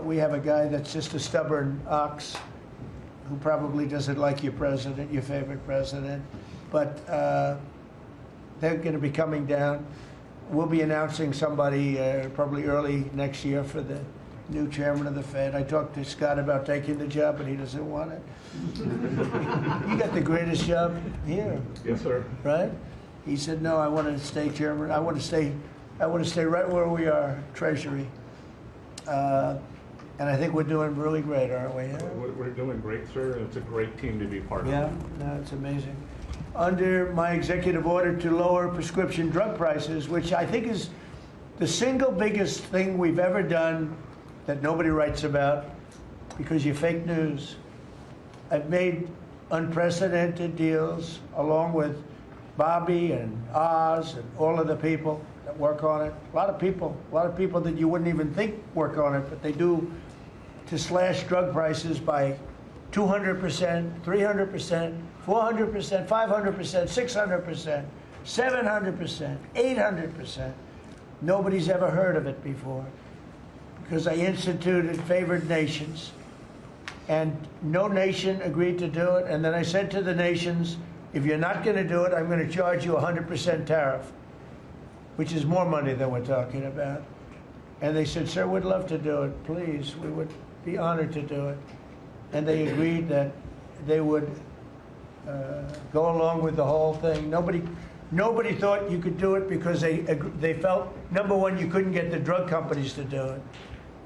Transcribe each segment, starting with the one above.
we have a guy that's just a stubborn ox who probably doesn't like your president, your favorite president. But they're going to be coming down. We'll be announcing somebody probably early next year for the new chairman of the Fed. I talked to Scott about taking the job, but he doesn't want it. You got the greatest job here. Yes, sir. Right? He said, no, I want to stay chairman. I want to stay right where we are, Treasury. And I think we're doing really great, aren't we? Yeah? We're doing great, sir. It's a great team to be part of. Yeah, no, it's amazing. Under my executive order to lower prescription drug prices, which I think is the single biggest thing we've ever done that nobody writes about because you're fake news. I've made unprecedented deals along with Bobby and Oz and all of the people that work on it. A lot of people that you wouldn't even think work on it, but they do, to slash drug prices by 200%, 300%, 400%, 500%, 600%, 700%, 800%. Nobody's ever heard of it before because I instituted favored nations and no nation agreed to do it. And then I said to the nations, if you're not going to do it, I'm going to charge you 100% tariff, which is more money than we're talking about. And they said, sir, we'd love to do it. Please, we would be honored to do it. And they agreed that they would go along with the whole thing. Nobody thought you could do it because they felt, number one, you couldn't get the drug companies to do it.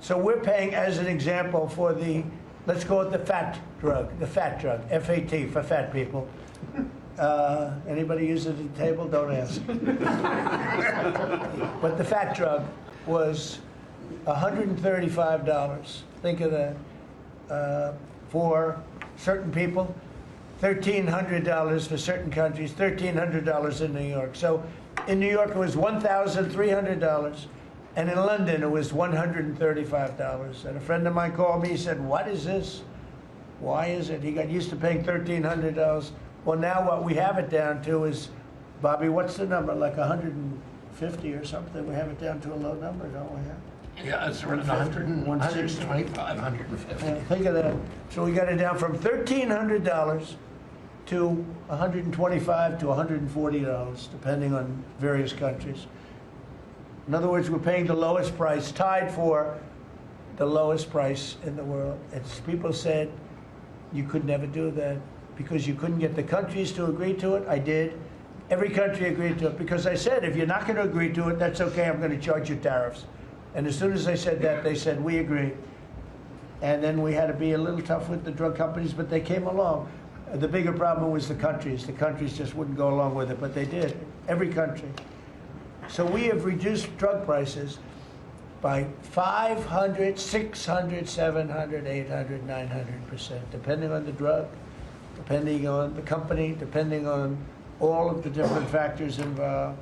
So we're paying, as an example, for the, let's call it the fat drug, F-A-T, for fat people. Anybody use it at the table? Don't ask. But the fat drug was $135. Think of that. For certain people, $1,300 for certain countries, $1,300 in New York. So in New York it was $1,300, and in London it was $135. And a friend of mine called me, he said, what is this? Why is it? He got used to paying $1,300. Well, now what we have it down to is, Bobby, what's the number? Like 150 or something? We have it down to a low number, don't we? Yeah, it's around 125, 150. Yeah, think of that. So we got it down from $1,300 to $125 to $140, depending on various countries. In other words, we're paying the lowest price, tied for the lowest price in the world. And people said, you could never do that because you couldn't get the countries to agree to it. I did. Every country agreed to it because I said, if you're not going to agree to it, that's okay, I'm going to charge you tariffs. And as soon as I said that, they said, we agree. And then we had to be a little tough with the drug companies, but they came along. The bigger problem was the countries. The countries just wouldn't go along with it, but they did, every country. So we have reduced drug prices by 500, 600, 700, 800, 900%, depending on the drug, depending on the company, depending on all of the different factors involved.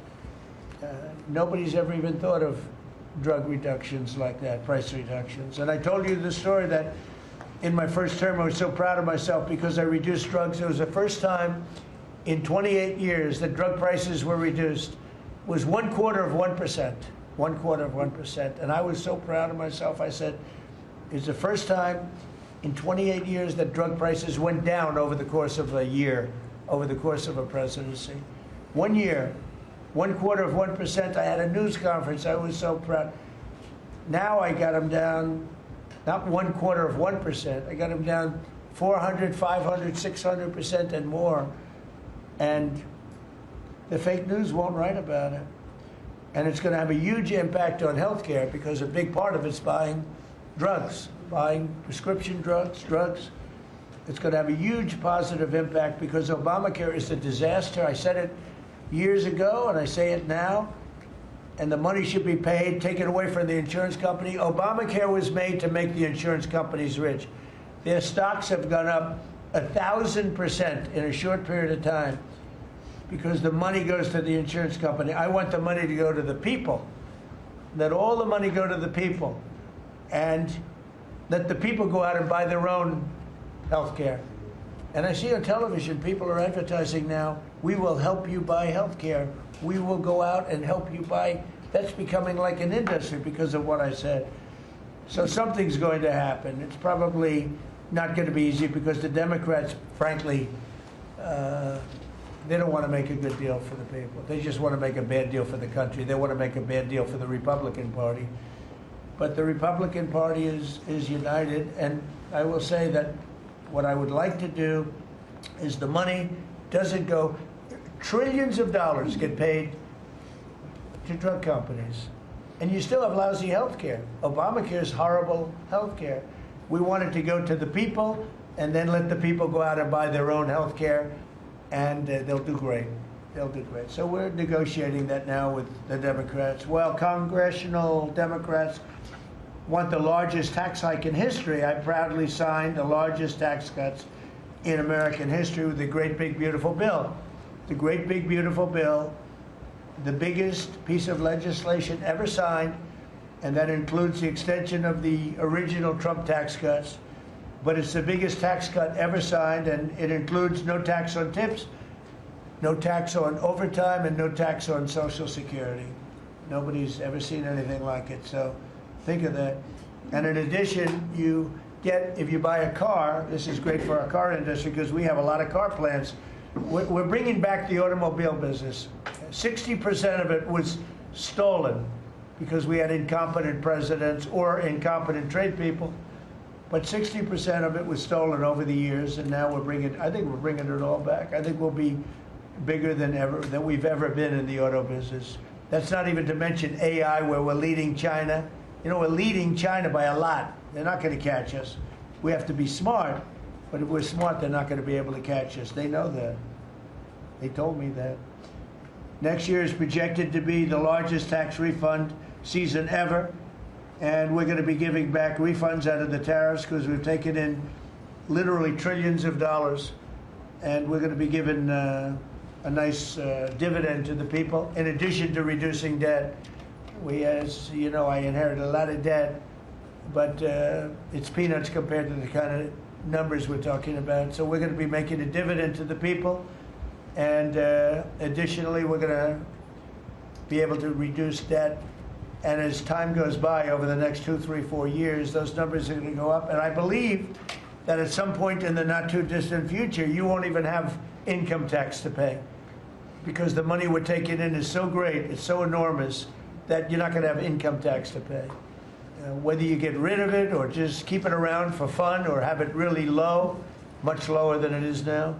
Nobody's ever even thought of drug reductions like that, price reductions. And I told you the story that in my first term I was so proud of myself because I reduced drugs. It was the first time in 28 years that drug prices were reduced. It was 1/4%, 1/4%. And I was so proud of myself, I said, it's the first time in 28 years that drug prices went down over the course of a year, over the course of a presidency. 1 year. 1/4%. I had a news conference. I was so proud. Now I got them down, not 1/4%. I got them down 400, 500, 600% and more. And the fake news won't write about it. And it's going to have a huge impact on healthcare because a big part of it's buying drugs, buying prescription drugs. It's going to have a huge positive impact because Obamacare is a disaster. I said it years ago, and I say it now, and the money should be paid, taken away from the insurance company. Obamacare was made to make the insurance companies rich. Their stocks have gone up 1,000% in a short period of time because the money goes to the insurance company. I want the money to go to the people. Let all the money go to the people, and let the people go out and buy their own health care. And I see on television, people are advertising now, we will help you buy health care. We will go out and help you buy. That's becoming like an industry because of what I said. So something's going to happen. It's probably not going to be easy because the Democrats, frankly, they don't want to make a good deal for the people. They just want to make a bad deal for the country. They want to make a bad deal for the Republican Party. But the Republican Party is united, and I will say that what I would like to do is the money doesn't go, trillions of dollars get paid to drug companies, and you still have lousy health care. Obamacare is horrible health care. We want it to go to the people, and then let the people go out and buy their own health care, and they'll do great. They'll do great. So we're negotiating that now with the Democrats. Well, congressional Democrats want the largest tax hike in history. I proudly signed the largest tax cuts in American history with the great big beautiful bill. The great big beautiful bill, the biggest piece of legislation ever signed, and that includes the extension of the original Trump tax cuts. But it's the biggest tax cut ever signed, and it includes no tax on tips, no tax on overtime, and no tax on Social Security. Nobody's ever seen anything like it, so think of that. And in addition, you get, if you buy a car, this is great for our car industry because we have a lot of car plants. We're bringing back the automobile business. 60% of it was stolen because we had incompetent presidents or incompetent trade people. But 60% of it was stolen over the years, and now I think we're bringing it all back. I think we'll be bigger than we've ever been in the auto business. That's not even to mention AI, where we're leading China. You know, we're leading China by a lot. They're not going to catch us. We have to be smart, but if we're smart, they're not going to be able to catch us. They know that. They told me that. Next year is projected to be the largest tax refund season ever, and we're going to be giving back refunds out of the tariffs because we've taken in literally trillions of dollars, and we're going to be giving a nice dividend to the people, in addition to reducing debt. As you know, I inherited a lot of debt, but it's peanuts compared to the kind of numbers we're talking about. So we're going to be making a dividend to the people, and additionally, we're going to be able to reduce debt. And as time goes by, over the next 2, 3, 4 years, those numbers are going to go up. And I believe that at some point in the not too distant future, you won't even have income tax to pay, because the money we're taking in is so great, it's so enormous, that you're not going to have income tax to pay. Whether you get rid of it or just keep it around for fun or have it really low, much lower than it is now,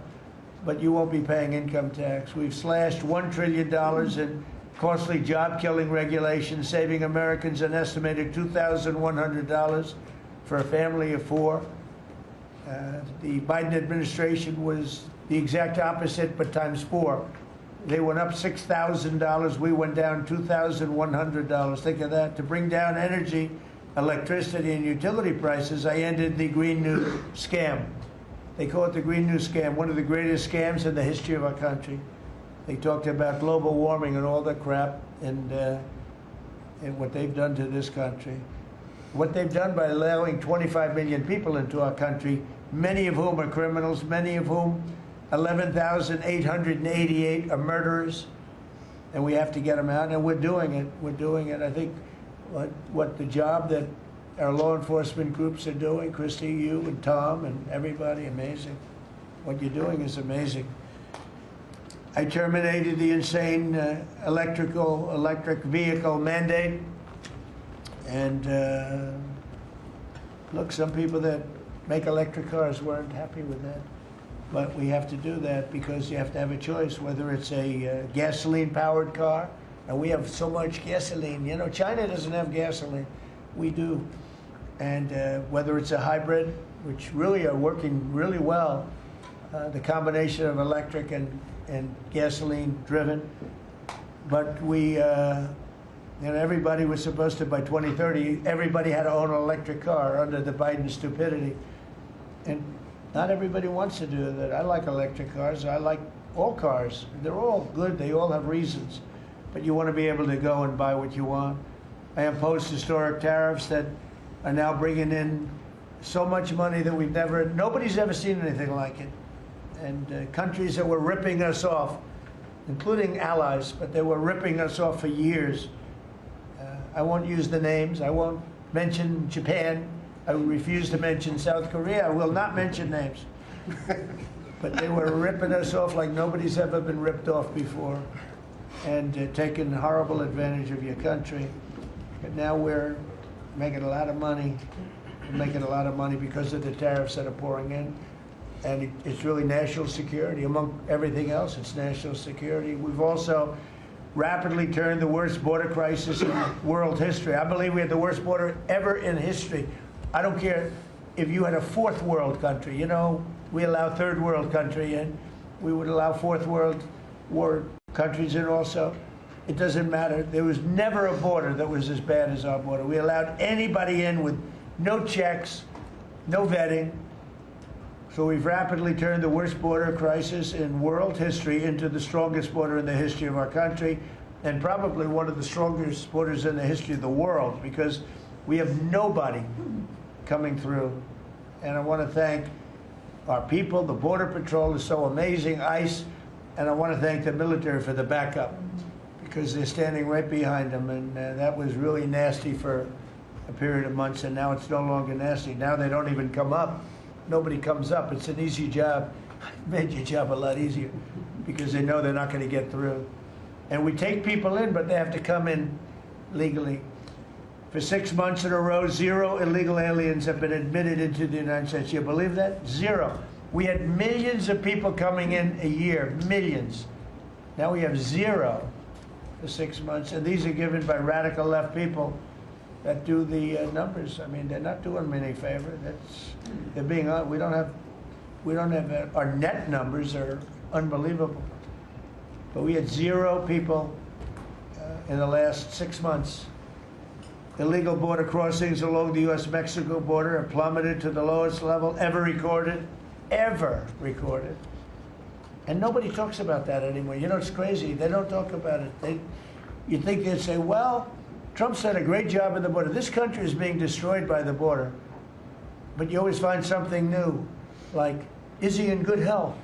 but you won't be paying income tax. We've slashed $1 trillion in costly job-killing regulations, saving Americans an estimated $2,100 for a family of 4. The Biden administration was the exact opposite, but times 4. They went up $6,000. We went down $2,100. Think of that. To bring down energy, electricity, and utility prices, I ended the Green New Scam. They call it the Green New Scam, one of the greatest scams in the history of our country. They talked about global warming and all that crap, and what they've done to this country. What they've done by allowing 25 million people into our country, many of whom are criminals, many of whom 11,888 are murderers, and we have to get them out, and we're doing it. We're doing it. I think what the job that our law enforcement groups are doing, Christy, you and Tom and everybody, amazing. What you're doing is amazing. I terminated the insane electric vehicle mandate, and look, some people that make electric cars weren't happy with that. But we have to do that because you have to have a choice, whether it's a gasoline-powered car, and we have so much gasoline. You know, China doesn't have gasoline. We do. And whether it's a hybrid, which really are working really well, the combination of electric and gasoline-driven. But we, everybody was supposed to, by 2030, everybody had to own an electric car under the Biden stupidity. And not everybody wants to do that. I like electric cars. I like all cars. They're all good. They all have reasons. But you want to be able to go and buy what you want. I imposed historic tariffs that are now bringing in so much money that nobody's ever seen anything like it. And countries that were ripping us off, including allies, but they were ripping us off for years. I won't use the names. I won't mention Japan. I refuse to mention South Korea. I will not mention names. But they were ripping us off like nobody's ever been ripped off before, and taking horrible advantage of your country. But now we're making a lot of money. We're making a lot of money because of the tariffs that are pouring in. And it's really national security. Among everything else, it's national security. We've also rapidly turned the worst border crisis in world history. I believe we had the worst border ever in history. I don't care if you had a fourth world country. You know, we allow third world country in. We would allow fourth world war countries in also. It doesn't matter. There was never a border that was as bad as our border. We allowed anybody in with no checks, no vetting. So we've rapidly turned the worst border crisis in world history into the strongest border in the history of our country, and probably one of the strongest borders in the history of the world, because we have nobody coming through. And I want to thank our people. The Border Patrol is so amazing, ICE, and I want to thank the military for the backup, because they're standing right behind them, and that was really nasty for a period of months, and now it's no longer nasty. Now they don't even come up. Nobody comes up. It's an easy job. It made your job a lot easier because they know they're not going to get through. And we take people in, but they have to come in legally. For 6 months in a row, 0 illegal aliens have been admitted into the United States. You believe that? 0. We had millions of people coming in a year, millions. Now we have 0 for 6 months, and these are given by radical left people that do the numbers. I mean, they're not doing me any favor. They're being we don't have our net numbers are unbelievable. But we had 0 people in the last 6 months. Illegal border crossings along the U.S.-Mexico border have plummeted to the lowest level ever recorded. And nobody talks about that anymore. You know, it's crazy. They don't talk about it. You think they'd say, well, Trump's done a great job at the border. This country is being destroyed by the border. But you always find something new, like, is he in good health?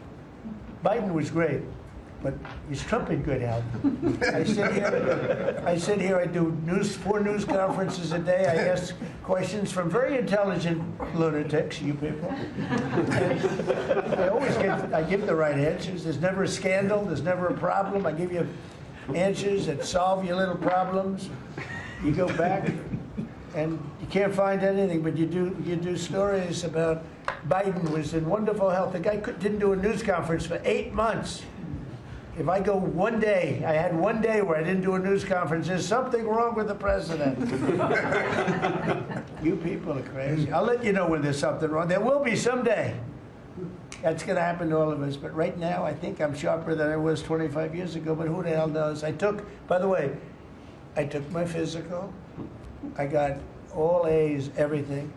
Biden was great, but is Trump in good health? I sit here, I do 4 news conferences a day. I ask questions from very intelligent lunatics, you people. And I give the right answers. There's never a scandal, there's never a problem. I give you answers that solve your little problems. You go back and you can't find anything, but you do stories about Biden was in wonderful health. The guy didn't do a news conference for 8 months. If I go one day, I had one day where I didn't do a news conference, there's something wrong with the president. You people are crazy. I'll let you know when there's something wrong. There will be someday. That's going to happen to all of us. But right now, I think I'm sharper than I was 25 years ago, but who the hell knows? By the way, I took my physical. I got all A's, everything.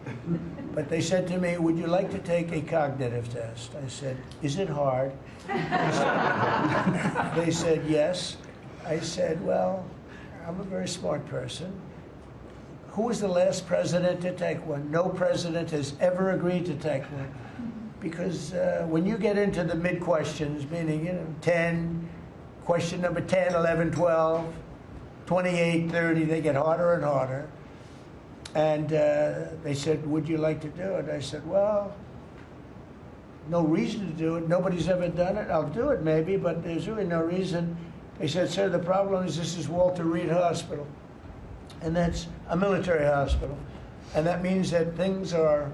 But they said to me, would you like to take a cognitive test? I said, is it hard? They said, yes. I said, well, I'm a very smart person. Who was the last president to take one? No president has ever agreed to take one. Because when you get into the mid-questions, meaning, 10, question number 10, 11, 12, 28, 30, they get harder and harder. And they said, would you like to do it? I said, well, no reason to do it. Nobody's ever done it. I'll do it maybe, but there's really no reason. They said, sir, the problem is this is Walter Reed Hospital. And that's a military hospital. And that means that things are,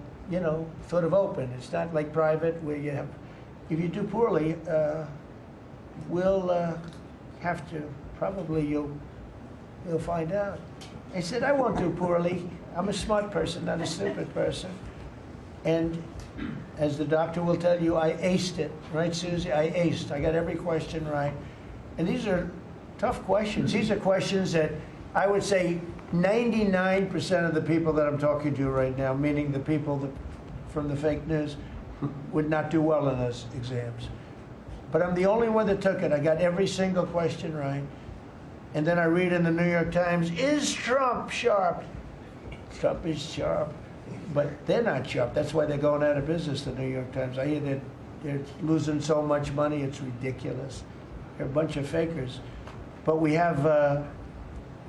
sort of open. It's not like private where you have, if you do poorly, we'll have to, probably you'll find out. I said, I won't do poorly. I'm a smart person, not a stupid person. And as the doctor will tell you, I aced it. Right, Susie? I aced. I got every question right. And these are tough questions. These are questions that I would say 99% of the people that I'm talking to right now, meaning the people from the fake news, would not do well in those exams. But I'm the only one that took it. I got every single question right. And then I read in the New York Times, is Trump sharp? Trump is sharp. But they're not sharp. That's why they're going out of business, the New York Times. I hear that they're losing so much money, it's ridiculous. They're a bunch of fakers. But we have,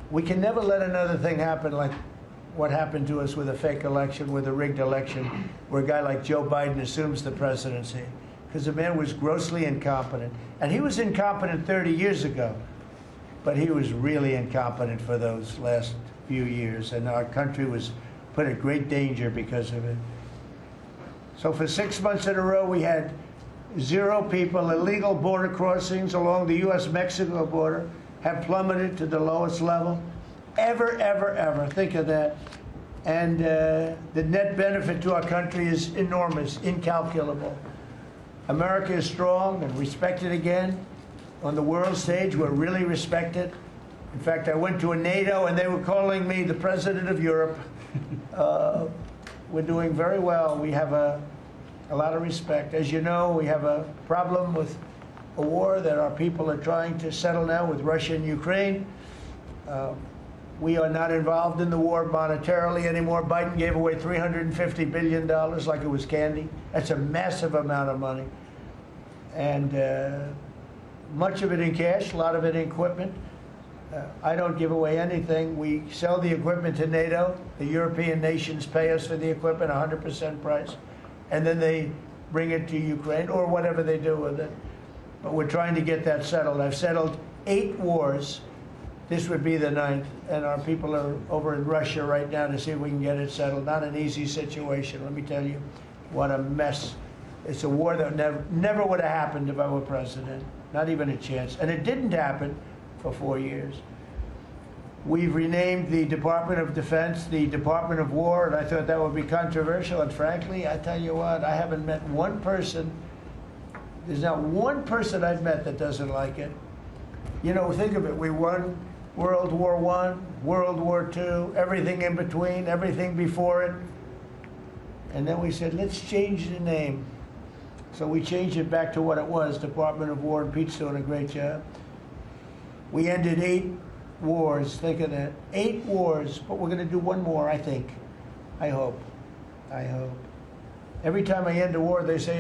we can never let another thing happen like what happened to us with a fake election, with a rigged election, where a guy like Joe Biden assumes the presidency. Because the man was grossly incompetent. And he was incompetent 30 years ago, but he was really incompetent for those last few years. And our country was put at great danger because of it. So for 6 months in a row, we had 0 people. Illegal border crossings along the U.S.-Mexico border have plummeted to the lowest level ever, ever, ever. Think of that. And the net benefit to our country is enormous, incalculable. America is strong and respected again. On the world stage, we're really respected. In fact, I went to a NATO and they were calling me the president of Europe. We're doing very well. We have a lot of respect. As you know, we have a problem with a war that our people are trying to settle now with Russia and Ukraine. We are not involved in the war monetarily anymore. Biden gave away $350 billion like it was candy. That's a massive amount of money. And much of it in cash, a lot of it in equipment. I don't give away anything. We sell the equipment to NATO. The European nations pay us for the equipment, 100% price. And then they bring it to Ukraine or whatever they do with it. But we're trying to get that settled. I've settled 8 wars. This would be the 9th, and our people are over in Russia right now to see if we can get it settled. Not an easy situation, let me tell you. What a mess. It's a war that never would have happened if I were president. Not even a chance. And it didn't happen for 4 years. We've renamed the Department of Defense the Department of War, and I thought that would be controversial. And frankly, I tell you what, I haven't met one person. There's not one person I've met that doesn't like it. You know, think of it. We won World War I, World War II, everything in between, everything before it. And then we said, let's change the name. So we changed it back to what it was, Department of War, and Pete's doing a great job. We ended 8 wars, think of that. 8 wars, but we're going to do 1 more, I think. I hope. I hope. Every time I end a war, they say,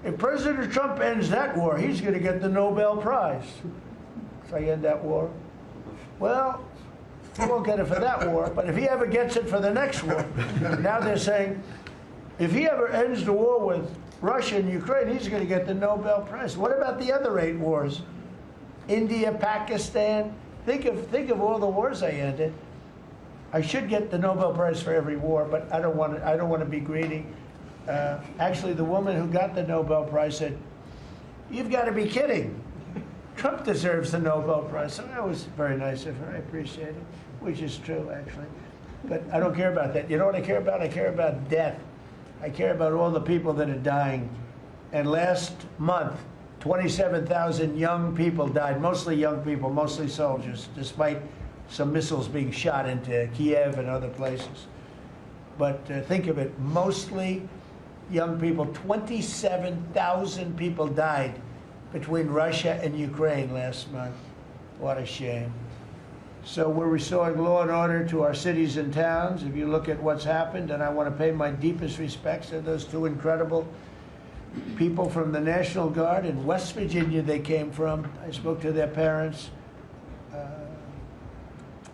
if President Trump ends that war, he's going to get the Nobel Prize. So I end that war. Well, he won't get it for that war, but if he ever gets it for the next war, now they're saying, if he ever ends the war with Russia and Ukraine, he's going to get the Nobel Prize. What about the other 8 wars? India, Pakistan. Think of all the wars I ended. I should get the Nobel Prize for every war, but I don't want to be greedy. Actually, the woman who got the Nobel Prize said, "You've got to be kidding. Trump deserves the Nobel Prize." So that was very nice of her. I appreciate it, which is true, actually. But I don't care about that. You know what I care about? I care about death. I care about all the people that are dying. And last month, 27,000 young people died, mostly young people, mostly soldiers, despite some missiles being shot into Kiev and other places. But think of it, mostly young people. 27,000 people died between Russia and Ukraine last month. What a shame. So we're restoring law and order to our cities and towns. If you look at what's happened, and I want to pay my deepest respects to those 2 incredible people from the National Guard in West Virginia they came from. I spoke to their parents.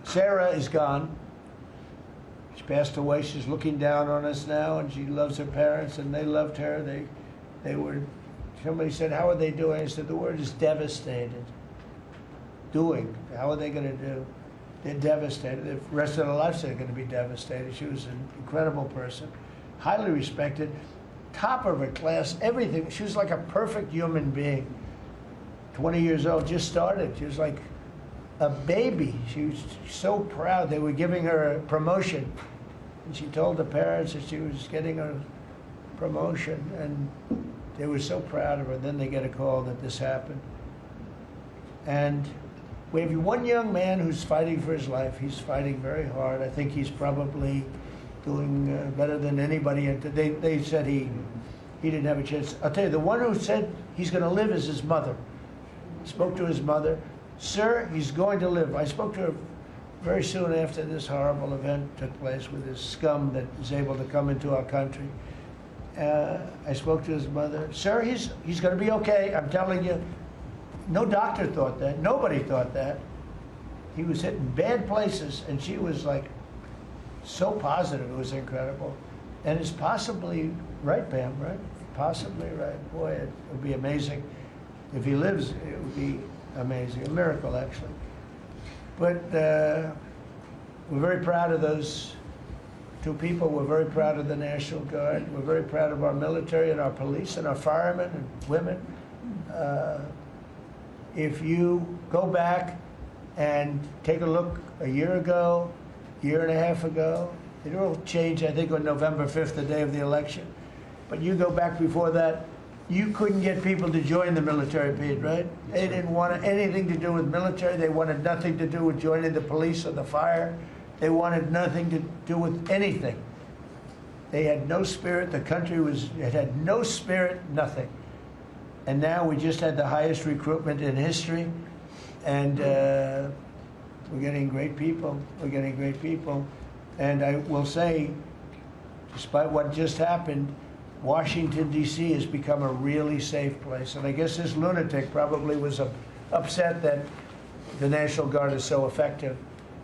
Sarah is gone. She passed away. She's looking down on us now, and she loves her parents, and they loved her. They were, somebody said, how are they doing? I said, the word is devastated. Doing. How are they going to do? They're devastated. The rest of their lives they're going to be devastated. She was an incredible person, highly respected, top of her class, everything. She was like a perfect human being. 20 years old, just started. She was like a baby. She was so proud. They were giving her a promotion. And she told the parents that she was getting a promotion. And they were so proud of her. Then they get a call that this happened. And we have 1 young man who's fighting for his life. He's fighting very hard. I think he's probably doing better than anybody. They said he didn't have a chance. I'll tell you, the one who said he's going to live is his mother. Spoke to his mother. Sir, he's going to live. I spoke to her very soon after this horrible event took place with this scum that is able to come into our country. I spoke to his mother. Sir, he's going to be okay. I'm telling you. No doctor thought that. Nobody thought that. He was hitting bad places, and she was like so positive, it was incredible. And it's possibly right, Pam, right? Possibly right. Boy, it would be amazing. If he lives, it would be amazing. A miracle, actually. But we're very proud of those two people. We're very proud of the National Guard. We're very proud of our military and our police and our firemen and women. If you go back and take a look a year ago, year and a half ago, it all changed, I think, on November 5th, the day of the election. But you go back before that, you couldn't get people to join the military, Pete, right? They didn't want anything to do with military. They wanted nothing to do with joining the police or the fire. They wanted nothing to do with anything. They had no spirit. The country it had no spirit, nothing. And now we just had the highest recruitment in history. And we're getting great people. We're getting great people. And I will say, despite what just happened, Washington, D.C. has become a really safe place. And I guess this lunatic probably was upset that the National Guard is so effective,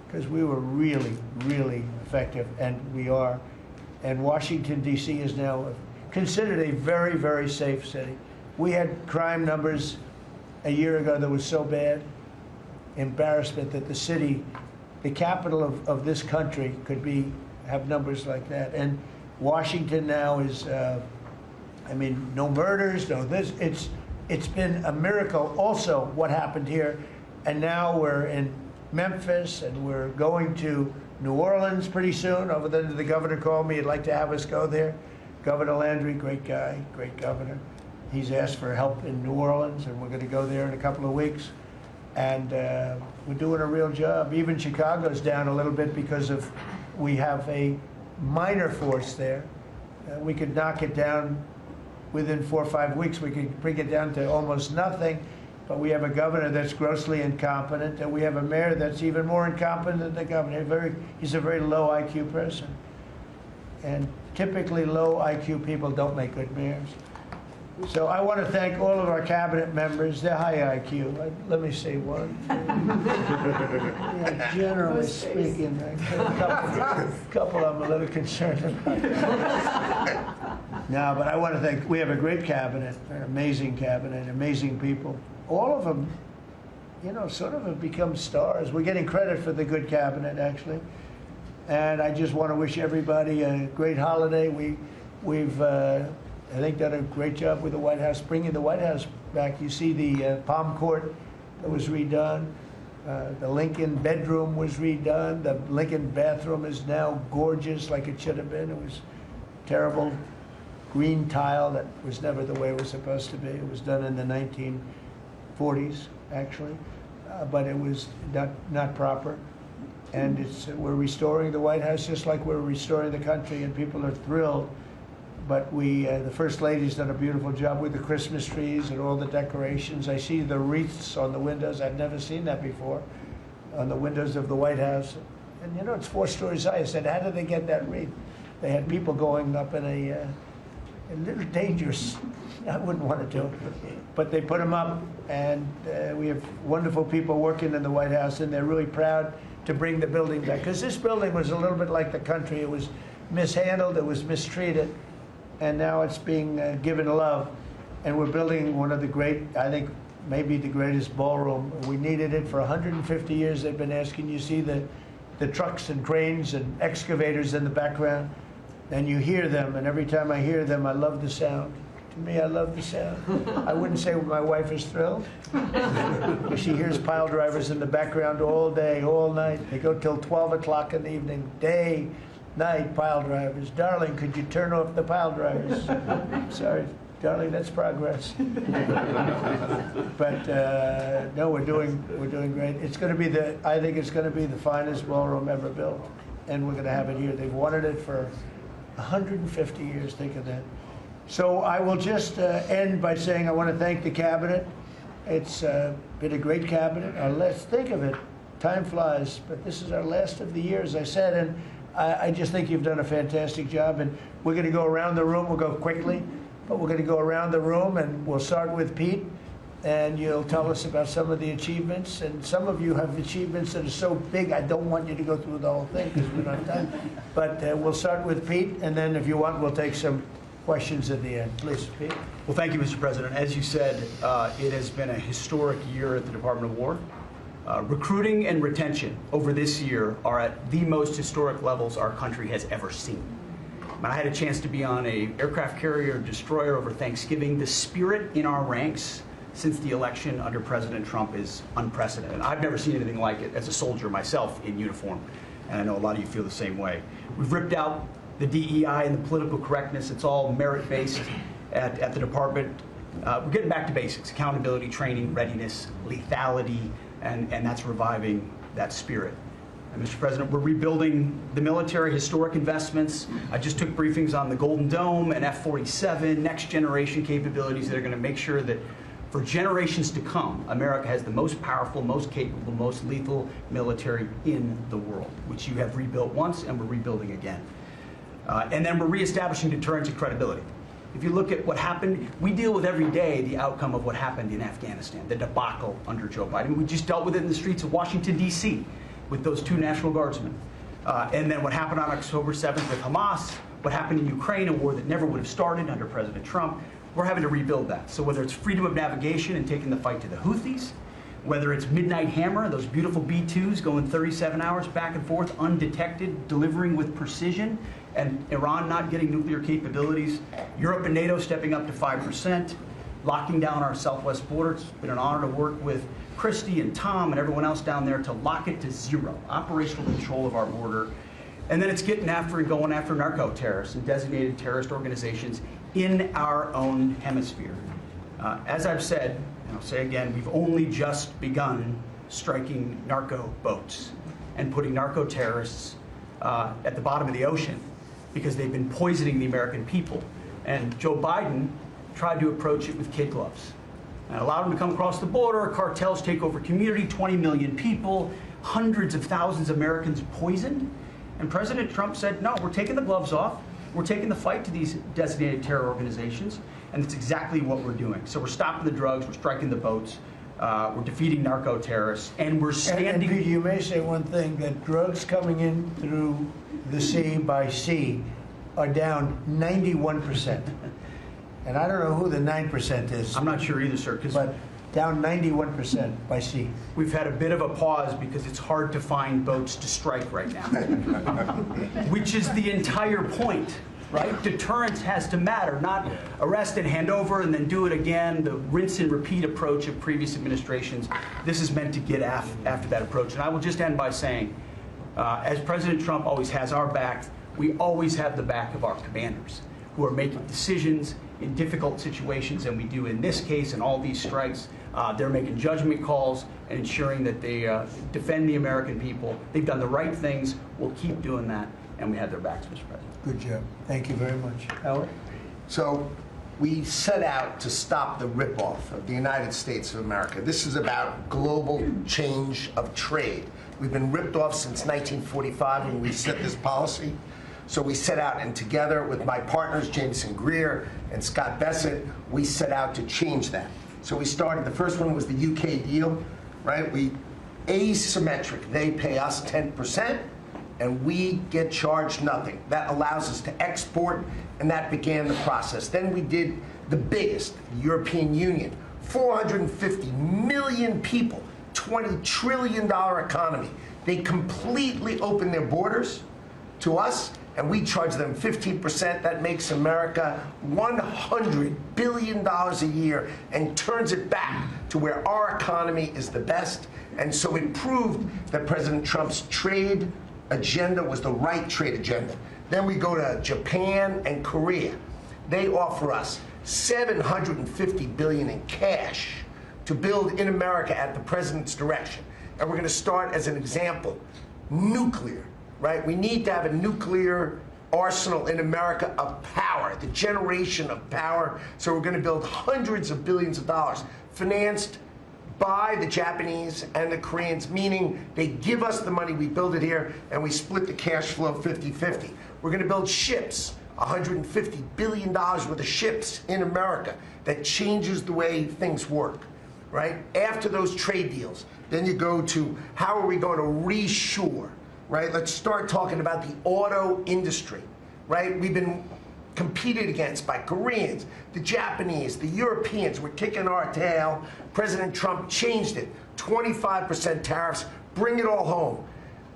because we were really, really effective, and we are. And Washington, D.C. is now considered a very, very safe city. We had crime numbers a year ago that was so bad, embarrassment, that the city, the capital of this country, could have numbers like that. And Washington now is, I mean, no murders, no this. It's been a miracle also what happened here. And now we're in Memphis, and we're going to New Orleans pretty soon. Over there, the governor called me. He'd like to have us go there. Governor Landry, great guy, great governor. He's asked for help in New Orleans, and we're going to go there in a couple of weeks. And we're doing a real job. Even Chicago's down a little bit because we have a minor force there. We could knock it down within 4 or 5 weeks. We could bring it down to almost nothing. But we have a governor that's grossly incompetent, and we have a mayor that's even more incompetent than the governor. He's a very low IQ person. And typically low IQ people don't make good mayors. So I want to thank all of our cabinet members. They're high IQ. Let me see, one, two. Yeah, generally speaking, a couple of them a little concerned about. No, but I want to thank, we have a great cabinet, an amazing cabinet, amazing people. All of them, you know, sort of have become stars. We're getting credit for the good cabinet, actually. And I just want to wish everybody a great holiday. We've I think, done a great job with the White House, bringing the White House back. You see the Palm Court that was redone. The Lincoln bedroom was redone. The Lincoln bathroom is now gorgeous, like it should have been. It was terrible green tile that was never the way it was supposed to be. It was done in the 1940s, actually, but it was not proper. And we're restoring the White House just like we're restoring the country, and people are thrilled. But the First Lady's done a beautiful job with the Christmas trees and all the decorations. I see the wreaths on the windows. I've never seen that before, on the windows of the White House. And you know, it's 4 stories high. I said, how did they get that wreath? They had people going up in a little dangerous. I wouldn't want to do it. But they put them up, and we have wonderful people working in the White House, and they're really proud to bring the building back. Because this building was a little bit like the country. It was mishandled, it was mistreated. And now it's being given love. And we're building one of the great, I think, maybe the greatest ballroom. We needed it for 150 years. They've been asking. You see the trucks and cranes and excavators in the background, and you hear them. And every time I hear them, I love the sound. To me, I love the sound. I wouldn't say my wife is thrilled. She hears pile drivers in the background all day, all night. They go till 12 o'clock in the evening, day, night, pile drivers. Darling, could you turn off the pile drivers? Sorry, darling, that's progress. But no, we're doing great. It's going to be I think it's going to be the finest ballroom ever built, and we're going to have it here. They've wanted it for 150 years. Think of that. So I will just end by saying I want to thank the cabinet. It's been a great cabinet. Let's think of it. Time flies, but this is our last of the year, as I said, and I just think you've done a fantastic job, and we're going to go around the room. We'll go quickly, but we're going to go around the room, and we'll start with Pete. and you'll tell us about some of the achievements. And some of you have achievements that are so big, I don't want you to go through the whole thing because we don't have time. But we'll start with Pete, and then if you want, we'll take some questions at the end. Please, Pete. Well, thank you, Mr. President. As you said, it has been a historic year at the Department of War. Recruiting and retention over this year are at the most historic levels our country has ever seen. I had a chance to be on an aircraft carrier destroyer over Thanksgiving. The spirit in our ranks since the election under President Trump is unprecedented. I've never seen anything like it as a soldier myself in uniform, and I know a lot of you feel the same way. We've ripped out the DEI and the political correctness. It's all merit-based at the department. We're getting back to basics: accountability, training, readiness, lethality, and that's reviving that spirit. And Mr. President, we're rebuilding the military, historic investments. I just took briefings on the Golden Dome and F-47, next generation capabilities that are going to make sure that for generations to come, America has the most powerful, most capable, most lethal military in the world, which you have rebuilt once and we're rebuilding again. And then we're reestablishing deterrence and credibility. If you look at what happened, we deal with every day the outcome of what happened in Afghanistan, the debacle under Joe Biden. We just dealt with it in the streets of Washington, D.C. with those 2 National Guardsmen. And then what happened on October 7th with Hamas, what happened in Ukraine, a war that never would have started under President Trump. We're having to rebuild that. So whether it's freedom of navigation and taking the fight to the Houthis, whether it's Midnight Hammer, those beautiful B-2s going 37 hours back and forth, undetected, delivering with precision, and Iran not getting nuclear capabilities, Europe and NATO stepping up to 5%, locking down our southwest border. It's been an honor to work with Christy and Tom and everyone else down there to lock it to 0, operational control of our border. And then it's getting after and going after narco-terrorists and designated terrorist organizations in our own hemisphere. As I've said, and I'll say again, we've only just begun striking narco boats and putting narco-terrorists at the bottom of the ocean because they've been poisoning the American people. And Joe Biden tried to approach it with kid gloves. And allowed them to come across the border, cartels take over community, 20 million people, hundreds of thousands of Americans poisoned. And President Trump said, no, we're taking the gloves off. We're taking the fight to these designated terror organizations, and it's exactly what we're doing. So we're stopping the drugs, we're striking the boats, we're defeating narco-terrorists, and we're standing... And Pete, you may say one thing, that drugs coming in through the sea by sea are down 91%. And I don't know who the 9% is. I'm not sure either, sir, because... But down 91% by sea. We've had a bit of a pause because it's hard to find boats to strike right now, which is the entire point, right? Deterrence has to matter, not arrest and hand over and then do it again, the rinse and repeat approach of previous administrations. This is meant to get after that approach. And I will just end by saying, as President Trump always has our back, we always have the back of our commanders who are making decisions in difficult situations, and we do in this case and all these strikes. They're making judgment calls and ensuring that they defend the American people. They've done the right things. We'll keep doing that, and we have their backs, Mr. President. Good job. Thank you very much. Howard? So we set out to stop the ripoff of the United States of America. This is about global change of trade. We've been ripped off since 1945 when we set this policy. So we set out, and together with my partners, Jameson Greer and Scott Bessett, we set out to change that. So we started, the first one was the UK deal, right? We asymmetric. They pay us 10%, and we get charged nothing. That allows us to export, and that began the process. Then we did the biggest, the European Union, 450 million people, $20 trillion economy. They completely opened their borders to us, and we charge them 15%. That makes America $100 billion a year and turns it back to where our economy is the best. And so it proved that President Trump's trade agenda was the right trade agenda. Then we go to Japan and Korea. They offer us $750 billion in cash to build in America at the president's direction. And we're going to start, as an example, nuclear. Right? We need to have a nuclear arsenal in America of power, the generation of power. So we're going to build hundreds of billions of dollars, financed by the Japanese and the Koreans, meaning they give us the money, we build it here, and we split the cash flow 50-50. We're going to build ships, $150 billion worth of ships in America that changes the way things work. right? After those trade deals, then you go to how are we going to reshore, right? Let's start talking about the auto industry, right? We've been competed against by Koreans, the Japanese, the Europeans. We're kicking our tail. President Trump changed it. 25% tariffs, bring it all home.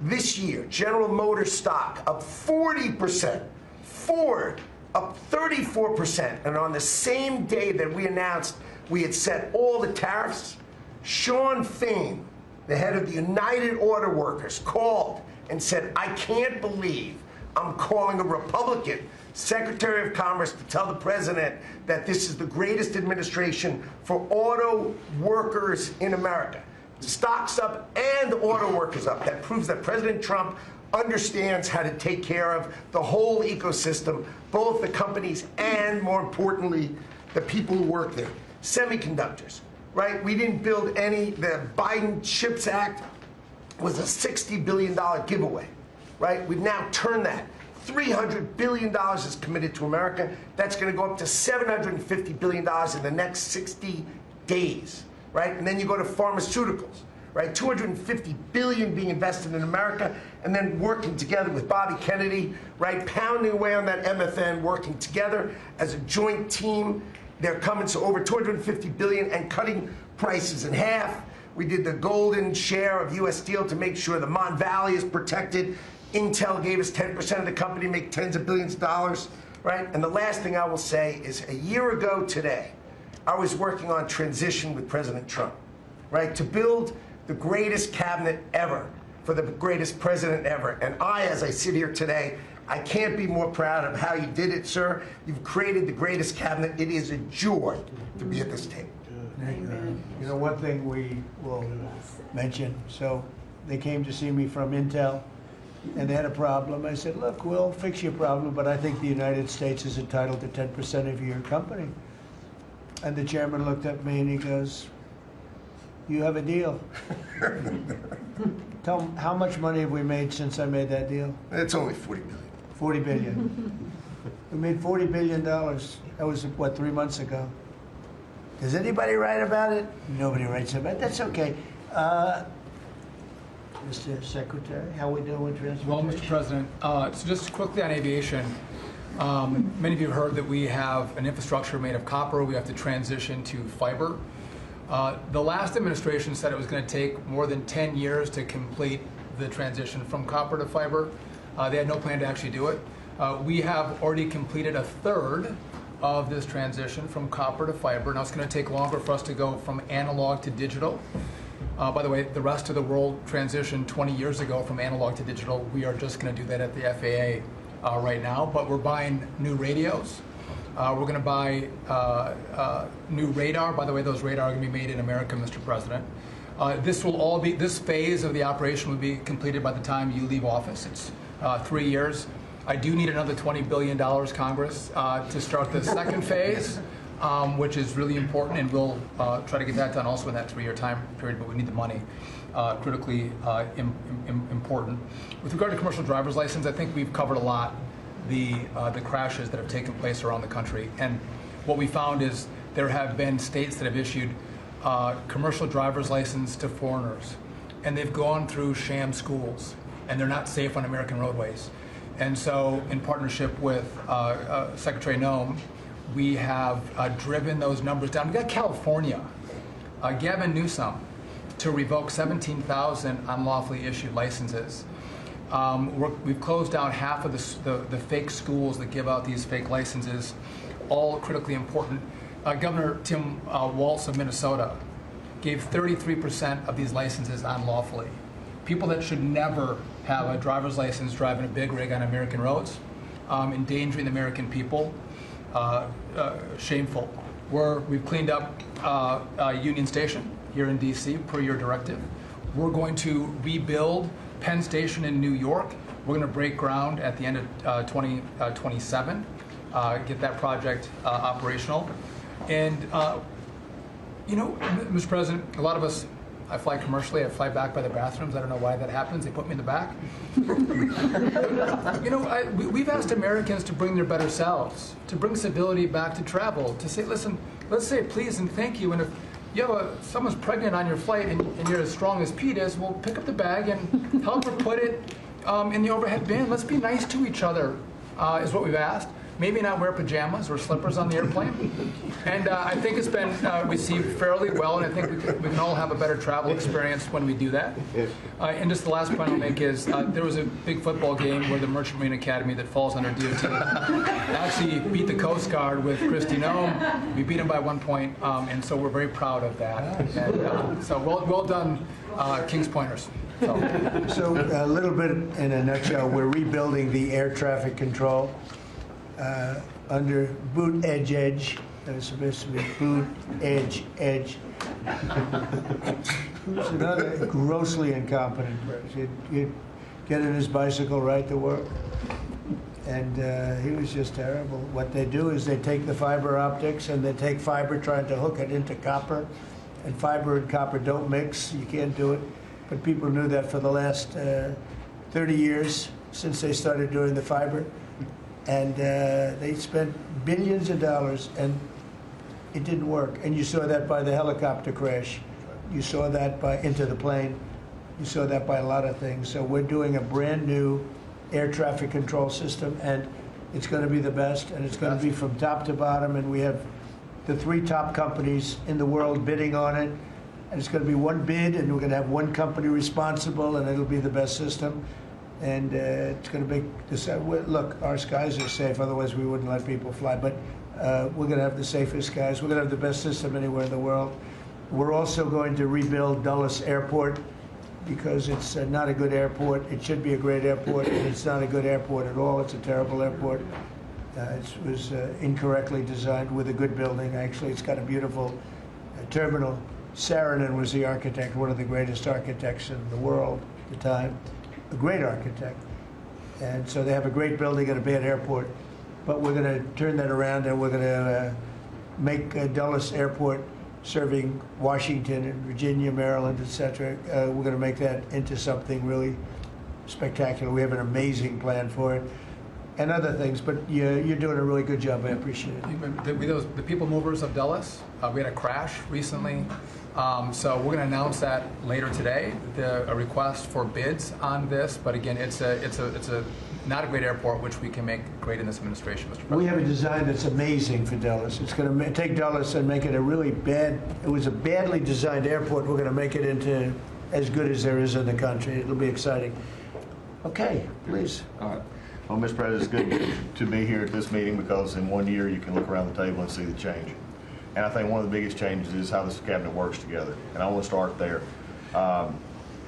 This year, General Motors stock up 40%, Ford up 34%, and on the same day that we announced we had set all the tariffs, Sean Fain, the head of the United Auto Workers, called and said, I can't believe I'm calling a Republican Secretary of Commerce to tell the president that this is the greatest administration for auto workers in America. Stocks up and auto workers up. That proves that President Trump understands how to take care of the whole ecosystem, both the companies and, more importantly, the people who work there. Semiconductors, right? We didn't build any. The Biden CHIPS Act was a $60 billion giveaway, right? We've now turned that. $300 billion is committed to America. That's going to go up to $750 billion in the next 60 days, right? And then you go to pharmaceuticals, right? $250 billion being invested in America, and then working together with Bobby Kennedy, right? Pounding away on that MFN, working together as a joint team. They're coming to over $250 billion and cutting prices in half. We did the golden share of U.S. Steel to make sure the Mon Valley is protected. Intel gave us 10% of the company, make tens of billions of dollars, right? And the last thing I will say is a year ago today, I was working on transition with President Trump, right? To build the greatest cabinet ever for the greatest president ever. And I, as I sit here today, I can't be more proud of how you did it, sir. You've created the greatest cabinet. It is a joy to be at this table. You know, one thing we will mention, so they came to see me from Intel, and they had a problem. I said, look, we'll fix your problem, but I think the United States is entitled to 10% of your company. And the chairman looked at me and he goes, you have a deal. Tell them, how much money have we made since I made that deal? It's only $40 billion. 40 billion. We made $40 billion. That was, what, 3 months ago? Does anybody write about it? Nobody writes about it. That's okay. Mr. Secretary, how we doing with transportation? Well, Mr. President, so just quickly on aviation, many of you have heard that we have an infrastructure made of copper. We have to transition to fiber. The last administration said it was going to take more than 10 years to complete the transition from copper to fiber. They had no plan to actually do it. We have already completed a third of this transition from copper to fiber. Now it's going to take longer for us to go from analog to digital. By the way, the rest of the world transitioned 20 years ago from analog to digital. We are just going to do that at the FAA right now, but we're buying new radios. We're going to buy new radar. By the way, those radar are going to be made in America, Mr. President. This phase of the operation will be completed by the time you leave office. It's 3 years. I do need another $20 billion, Congress, to start the second phase, which is really important, and we'll try to get that done also in that 3-year time period, but we need the money, critically important. With regard to commercial driver's license, I think we've covered a lot the crashes that have taken place around the country, and what we found is there have been states that have issued commercial driver's license to foreigners, and they've gone through sham schools, and they're not safe on American roadways. And so, in partnership with Secretary Noem, we have driven those numbers down. We got California, Gavin Newsom, to revoke 17,000 unlawfully issued licenses. We've closed down half of the fake schools that give out these fake licenses, all critically important. Governor Tim Walz of Minnesota gave 33% of these licenses unlawfully. People that should never have a driver's license driving a big rig on American roads, endangering the American people, shameful. We've cleaned up Union Station here in DC per your directive. We're going to rebuild Penn Station in New York. We're going to break ground at the end of 2027, get that project operational. And, you know, Mr. President, a lot of us, I fly commercially, I fly back by the bathrooms. I don't know why that happens. They put me in the back. You know, we've asked Americans to bring their better selves, to bring civility back to travel, to say, listen, let's say please and thank you. And if someone's pregnant on your flight and you're as strong as Pete is, well, pick up the bag and help her put it in the overhead bin. Let's be nice to each other, is what we've asked. Maybe not wear pajamas or slippers on the airplane. And I think it's been received fairly well, and I think we can all have a better travel experience when we do that. And just the last point I'll make is there was a big football game where the Merchant Marine Academy that falls under DOT actually beat the Coast Guard with Christy Nome. We beat them by 1 point, and so we're very proud of that. And, so well done, Kings Pointers. So a little bit in a nutshell, we're rebuilding the air traffic control under boot edge. That was supposed to be boot edge. Who's another grossly incompetent person? He'd get in his bicycle, ride to work, and he was just terrible. What they do is they take the fiber optics and they take fiber trying to hook it into copper, and fiber and copper don't mix. You can't do it. But people knew that for the last 30 years since they started doing the fiber. And they spent billions of dollars, and it didn't work. And you saw that by the helicopter crash. You saw that by Into the Plane. You saw that by a lot of things. So we're doing a brand new air traffic control system, and it's going to be the best, and it's going to be from top to bottom. And we have the 3 top companies in the world bidding on it. And it's going to be one bid, and we're going to have one company responsible, and it'll be the best system. And it's going to make this. Look, our skies are safe. Otherwise, we wouldn't let people fly. But we're going to have the safest skies. We're going to have the best system anywhere in the world. We're also going to rebuild Dulles Airport because it's not a good airport. It should be a great airport, and it's not a good airport at all. It's a terrible airport. It was incorrectly designed with a good building. Actually, it's got a beautiful terminal. Saarinen was the architect, one of the greatest architects in the world at the time. A great architect. And so they have a great building and a bad airport. But we're going to turn that around, and we're going to make Dulles Airport serving Washington and Virginia, Maryland, etc. We're going to make that into something really spectacular. We have an amazing plan for it. And other things, but you're doing a really good job. I appreciate it. The people movers of Dulles, we had a crash recently. So we're going to announce that later today, a request for bids on this. But again, it's not a great airport, which we can make great in this administration, Mr. President. We have a design that's amazing for Dulles. It's going to take Dulles and make it a really bad, it was a badly designed airport. We're going to make it into as good as there is in the country. It'll be exciting. Okay, please. All right. Well, Mr. President, it's good to be here at this meeting because in 1 year you can look around the table and see the change. And I think one of the biggest changes is how this cabinet works together. And I want to start there.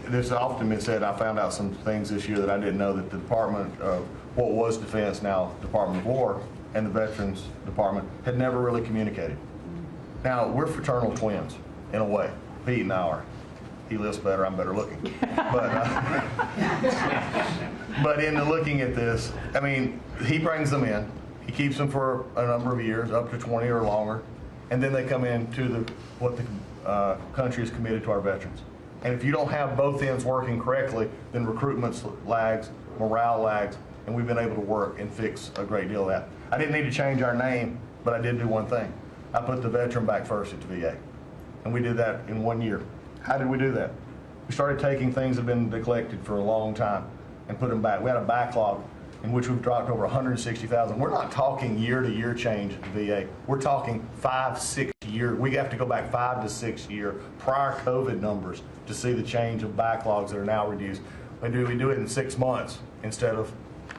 There's often been said, I found out some things this year that I didn't know, that the Department of what was Defense, now Department of War, and the Veterans Department had never really communicated. Now, we're fraternal twins, in a way. Pete and I are. He lifts better, I'm better looking. But in looking at this, I mean, he brings them in. He keeps them for a number of years, up to 20 or longer, and then they come into what the country is committed to our veterans. And if you don't have both ends working correctly, then recruitment lags, morale lags, and we've been able to work and fix a great deal of that. I didn't need to change our name, but I did do one thing. I put the veteran back first at the VA, and we did that in 1 year. How did we do that? We started taking things that have been neglected for a long time and put them back. We had a backlog in which we've dropped over 160,000. We're not talking year-to-year change at the VA. We're talking 5-6 year. We have to go back 5 to 6 year prior COVID numbers to see the change of backlogs that are now reduced. We do it in 6 months instead of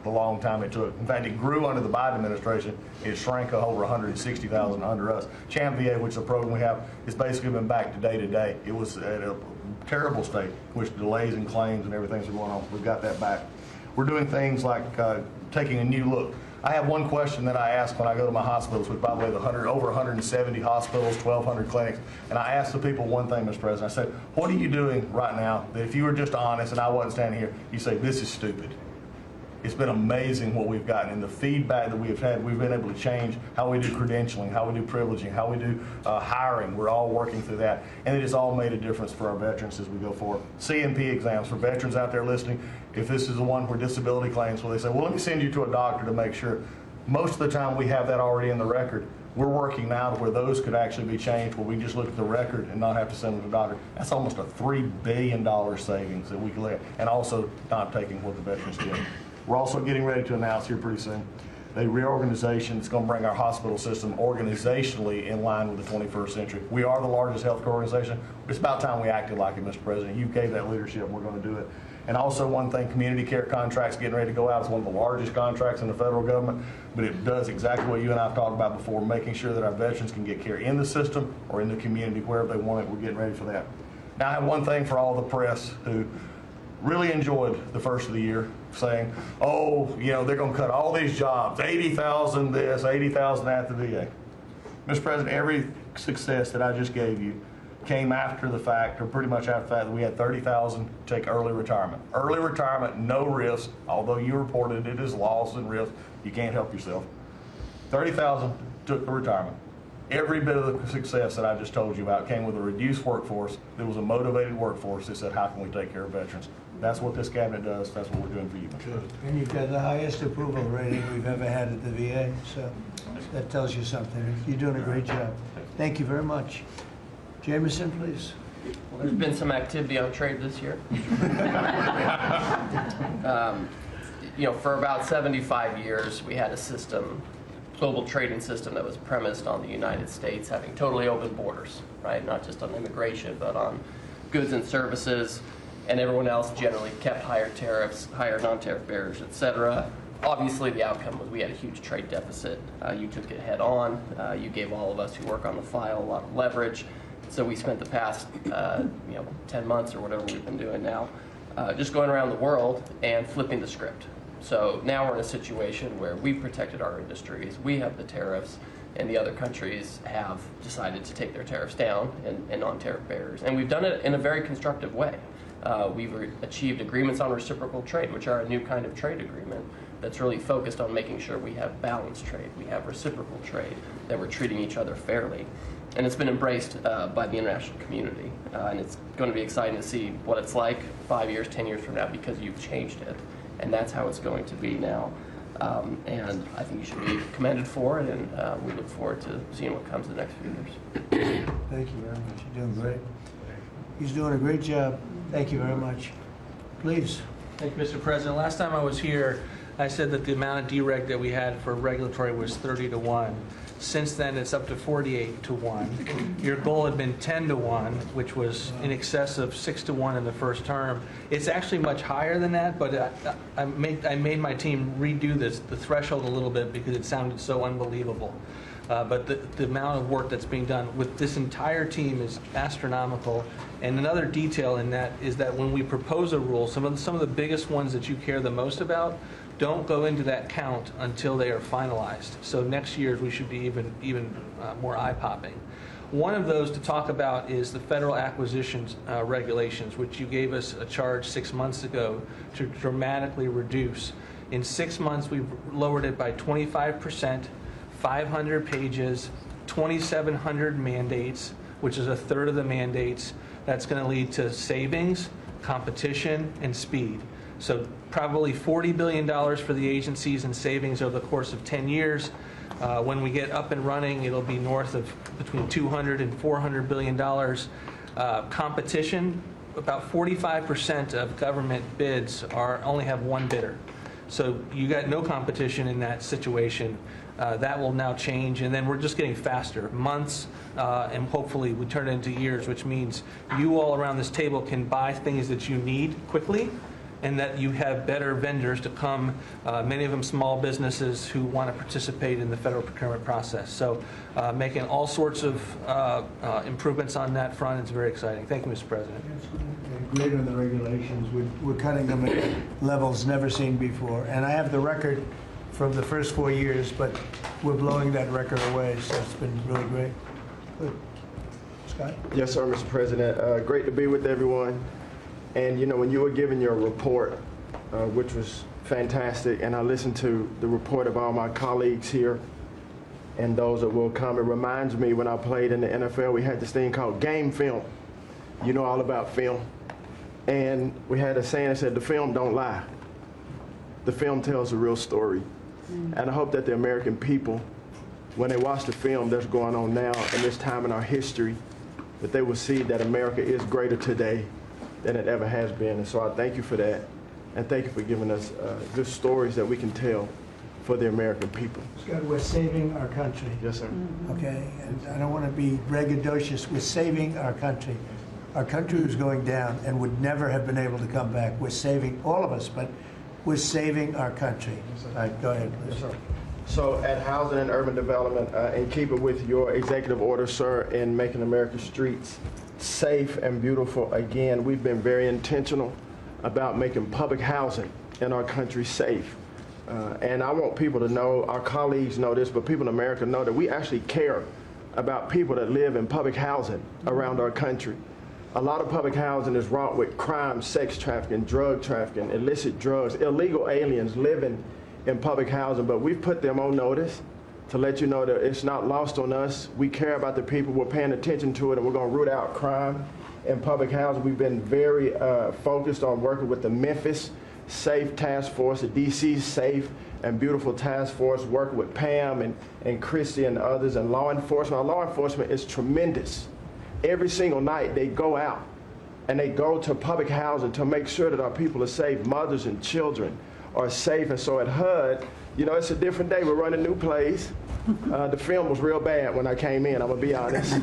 the long time it took. In fact, it grew under the Biden administration. It shrank over 160,000 under us. CHAMP VA, which is a program we have, has basically been back to day. It was at a terrible state, which delays and claims and everything's going on. We've got that back. We're doing things like taking a new look. I have one question that I ask when I go to my hospitals, which by the way, over 170 hospitals, 1,200 clinics, and I ask the people one thing, Mr. President. I said, what are you doing right now that if you were just honest and I wasn't standing here, you say, this is stupid? It's been amazing what we've gotten, and the feedback that we've had. We've been able to change how we do credentialing, how we do privileging, how we do hiring. We're all working through that, and it has all made a difference for our veterans as we go forward. CNP exams for veterans out there listening. If this is the one where disability claims, well, they say, well, let me send you to a doctor to make sure. Most of the time, we have that already in the record. We're working now to where those could actually be changed, where we just look at the record and not have to send them to the doctor. That's almost a $3 billion savings that we could let, and also not taking what the veterans get. We're also getting ready to announce here pretty soon a reorganization that's going to bring our hospital system organizationally in line with the 21st century. We are the largest healthcare organization. It's about time we acted like it, Mr. President. You gave that leadership, and we're going to do it. And also one thing, community care contracts getting ready to go out. It's one of the largest contracts in the federal government, but it does exactly what you and I have talked about before, making sure that our veterans can get care in the system or in the community, wherever they want it. We're getting ready for that. Now, I have one thing for all the press who really enjoyed the first of the year, saying, oh, you know, they're going to cut all these jobs, 80,000 this, 80,000 at the VA. Mr. President, every success that I just gave you came after the fact, or pretty much after the fact, that we had 30,000 take early retirement. Early retirement, no risk, although you reported it as loss and risk, you can't help yourself. 30,000 took the retirement. Every bit of the success that I just told you about came with a reduced workforce. There was a motivated workforce that said, how can we take care of veterans? That's what this cabinet does. That's what we're doing for you. Good. And you've got the highest approval rating we've ever had at the VA, so that tells you something. You're doing a great job. Thank you very much. Jameson, please. Well, there's been some activity on trade this year. You know, for about 75 years, we had a system, global trading system, that was premised on the United States having totally open borders, right? Not just on immigration, but on goods and services, and everyone else generally kept higher tariffs, higher non-tariff barriers, et cetera. Obviously, the outcome was we had a huge trade deficit. You took it head on. You gave all of us who work on the file a lot of leverage. So we spent the past 10 months or whatever we've been doing now just going around the world and flipping the script. So now we're in a situation where we've protected our industries, we have the tariffs, and the other countries have decided to take their tariffs down and non-tariff barriers. And we've done it in a very constructive way. We've achieved agreements on reciprocal trade, which are a new kind of trade agreement that's really focused on making sure we have balanced trade, we have reciprocal trade, that we're treating each other fairly. And it's been embraced by the international community. And it's going to be exciting to see what it's like 5 years, 10 years from now, because you've changed it. And that's how it's going to be now. And I think you should be commended for it, and we look forward to seeing what comes in the next few years. Thank you very much. You're doing great. He's doing a great job. Thank you very much. Please. Thank you, Mr. President. Last time I was here, I said that the amount of dereg that we had for regulatory was 30-1. Since then, it's up to 48-1. Your goal had been 10-1, which was in excess of 6-1 in the first term. It's actually much higher than that, but I made my team redo the threshold a little bit because it sounded so unbelievable. But the amount of work that's being done with this entire team is astronomical. And another detail in that is that when we propose a rule, some of the biggest ones that you care the most about don't go into that count until they are finalized. So next year we should be even more eye-popping. One of those to talk about is the federal acquisitions regulations, which you gave us a charge 6 months ago to dramatically reduce. In 6 months, we've lowered it by 25%, 500 pages, 2,700 mandates, which is a third of the mandates. That's going to lead to savings, competition, and speed. So probably $40 billion for the agencies in savings over the course of 10 years. When we get up and running, it'll be north of between $200 and $400 billion. Competition, about 45% of government bids only have one bidder. So you got no competition in that situation. That will now change, and then we're just getting faster, months, and hopefully we turn it into years, which means you all around this table can buy things that you need quickly, and that you have better vendors to come, many of them small businesses who want to participate in the federal procurement process. So making all sorts of improvements on that front. It's very exciting. Thank you, Mr. President. Greater than the regulations. We're cutting them at levels never seen before. And I have the record from the first 4 years, but we're blowing that record away, so it's been really great. Good. Scott? Yes, sir, Mr. President. Great to be with everyone. And, you know, when you were giving your report, which was fantastic, and I listened to the report of all my colleagues here and those that will come, it reminds me when I played in the NFL, we had this thing called game film. You know all about film. And we had a saying that said, the film don't lie. The film tells a real story. And I hope that the American people, when they watch the film that's going on now in this time in our history, that they will see that America is greater today than it ever has been. And so I thank you for that. And thank you for giving us good stories that we can tell for the American people. Scott, we're saving our country. Yes, sir. Okay, and I don't want to be braggadocious. We're saving our country. Our country was going down and would never have been able to come back. We're saving all of us, but we're saving our country. All right, go ahead, please. Yes, sir. So at Housing and Urban Development, in keeping with your executive order, sir, in making America's streets safe and beautiful again, we've been very intentional about making public housing in our country safe. And I want people to know, our colleagues know this, but people in America know that we actually care about people that live in public housing around our country. A lot of public housing is wrought with crime, sex trafficking, drug trafficking, illicit drugs, illegal aliens living in public housing, but we've put them on notice to let you know that it's not lost on us. We care about the people, we're paying attention to it, and we're going to root out crime in public housing. We've been very focused on working with the Memphis Safe Task Force, the DC Safe and Beautiful Task Force, working with Pam and Christy and others, and law enforcement. Our law enforcement is tremendous. Every single night they go out and they go to public housing to make sure that our people are safe, mothers and children are safe. And so at HUD, you know, it's a different day. We're running new plays. The film was real bad when I came in, I'm gonna be honest.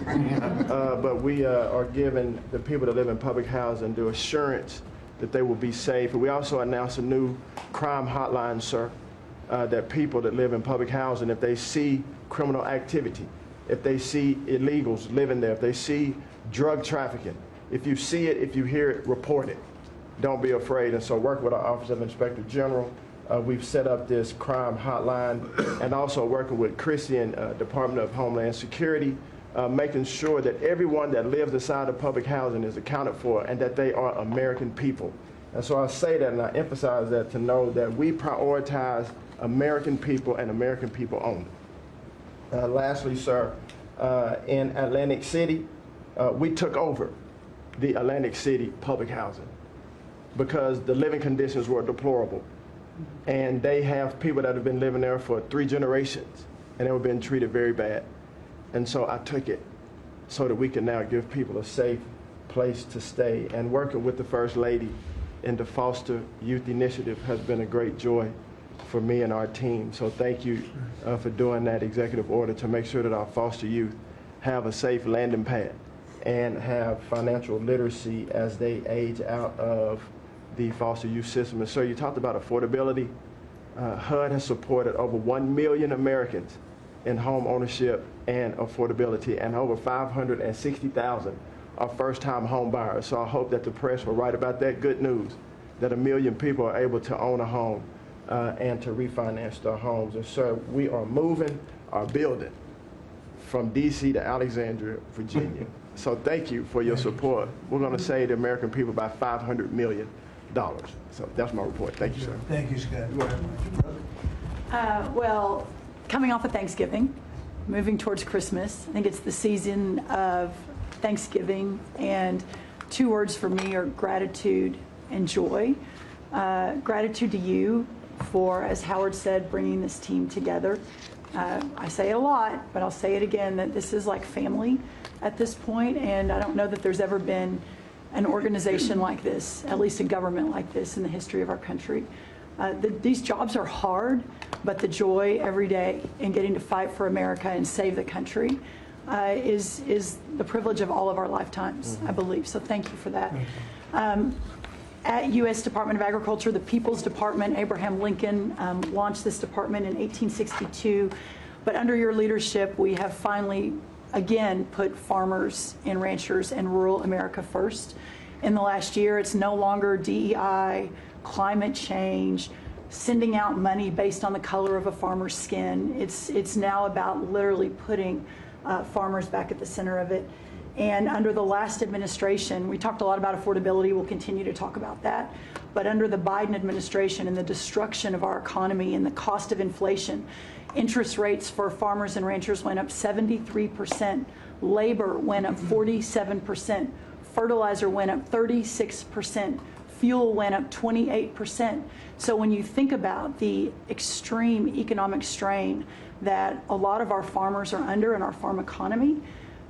But we are giving the people that live in public housing the assurance that they will be safe. And we also announced a new crime hotline, sir, that people that live in public housing, if they see criminal activity, if they see illegals living there, if they see drug trafficking, if you see it, if you hear it, report it. Don't be afraid. And so work with our Office of Inspector General. We've set up this crime hotline, and also working with Christian Department of Homeland Security, making sure that everyone that lives inside of public housing is accounted for and that they are American people. And so I say that and I emphasize that to know that we prioritize American people and American people only. Lastly, sir, in Atlantic City, we took over the Atlantic City public housing because the living conditions were deplorable. And they have people that have been living there for 3 generations, and they were being treated very bad. And so I took it so that we can now give people a safe place to stay. And working with the First Lady in the Foster Youth Initiative has been a great joy for me and our team. So thank you for doing that executive order to make sure that our foster youth have a safe landing pad and have financial literacy as they age out of the foster youth system. And so you talked about affordability. HUD has supported over 1 million Americans in home ownership and affordability, and over 560,000 are first-time home buyers. So I hope that the press will write about that good news, that 1 million people are able to own a home and to refinance their homes. And so we are moving our building from DC to Alexandria, Virginia. So thank you for your support. We're going to save the American people by $500 million. So that's my report. Thank you, sir. Thank you, Scott. Well, coming off of Thanksgiving, moving towards Christmas, I think it's the season of Thanksgiving, and 2 words for me are gratitude and joy. Gratitude to you for, as Howard said, bringing this team together. I say it a lot, but I'll say it again, that this is like family at this point, and I don't know that there's ever been an organization like this, at least a government like this in the history of our country. These jobs are hard, but the joy every day in getting to fight for America and save the country is the privilege of all of our lifetimes, I believe. So thank you for that. At U.S. Department of Agriculture, the People's Department, Abraham Lincoln launched this department in 1862. But under your leadership, we have finally, again, put farmers and ranchers and rural America first. In the last year, it's no longer DEI, climate change, sending out money based on the color of a farmer's skin. It's now about literally putting farmers back at the center of it. And under the last administration, we talked a lot about affordability. We'll continue to talk about that. But under the Biden administration and the destruction of our economy and the cost of inflation, interest rates for farmers and ranchers went up 73%. Labor went up 47%. Fertilizer went up 36%. Fuel went up 28%. So when you think about the extreme economic strain that a lot of our farmers are under in our farm economy,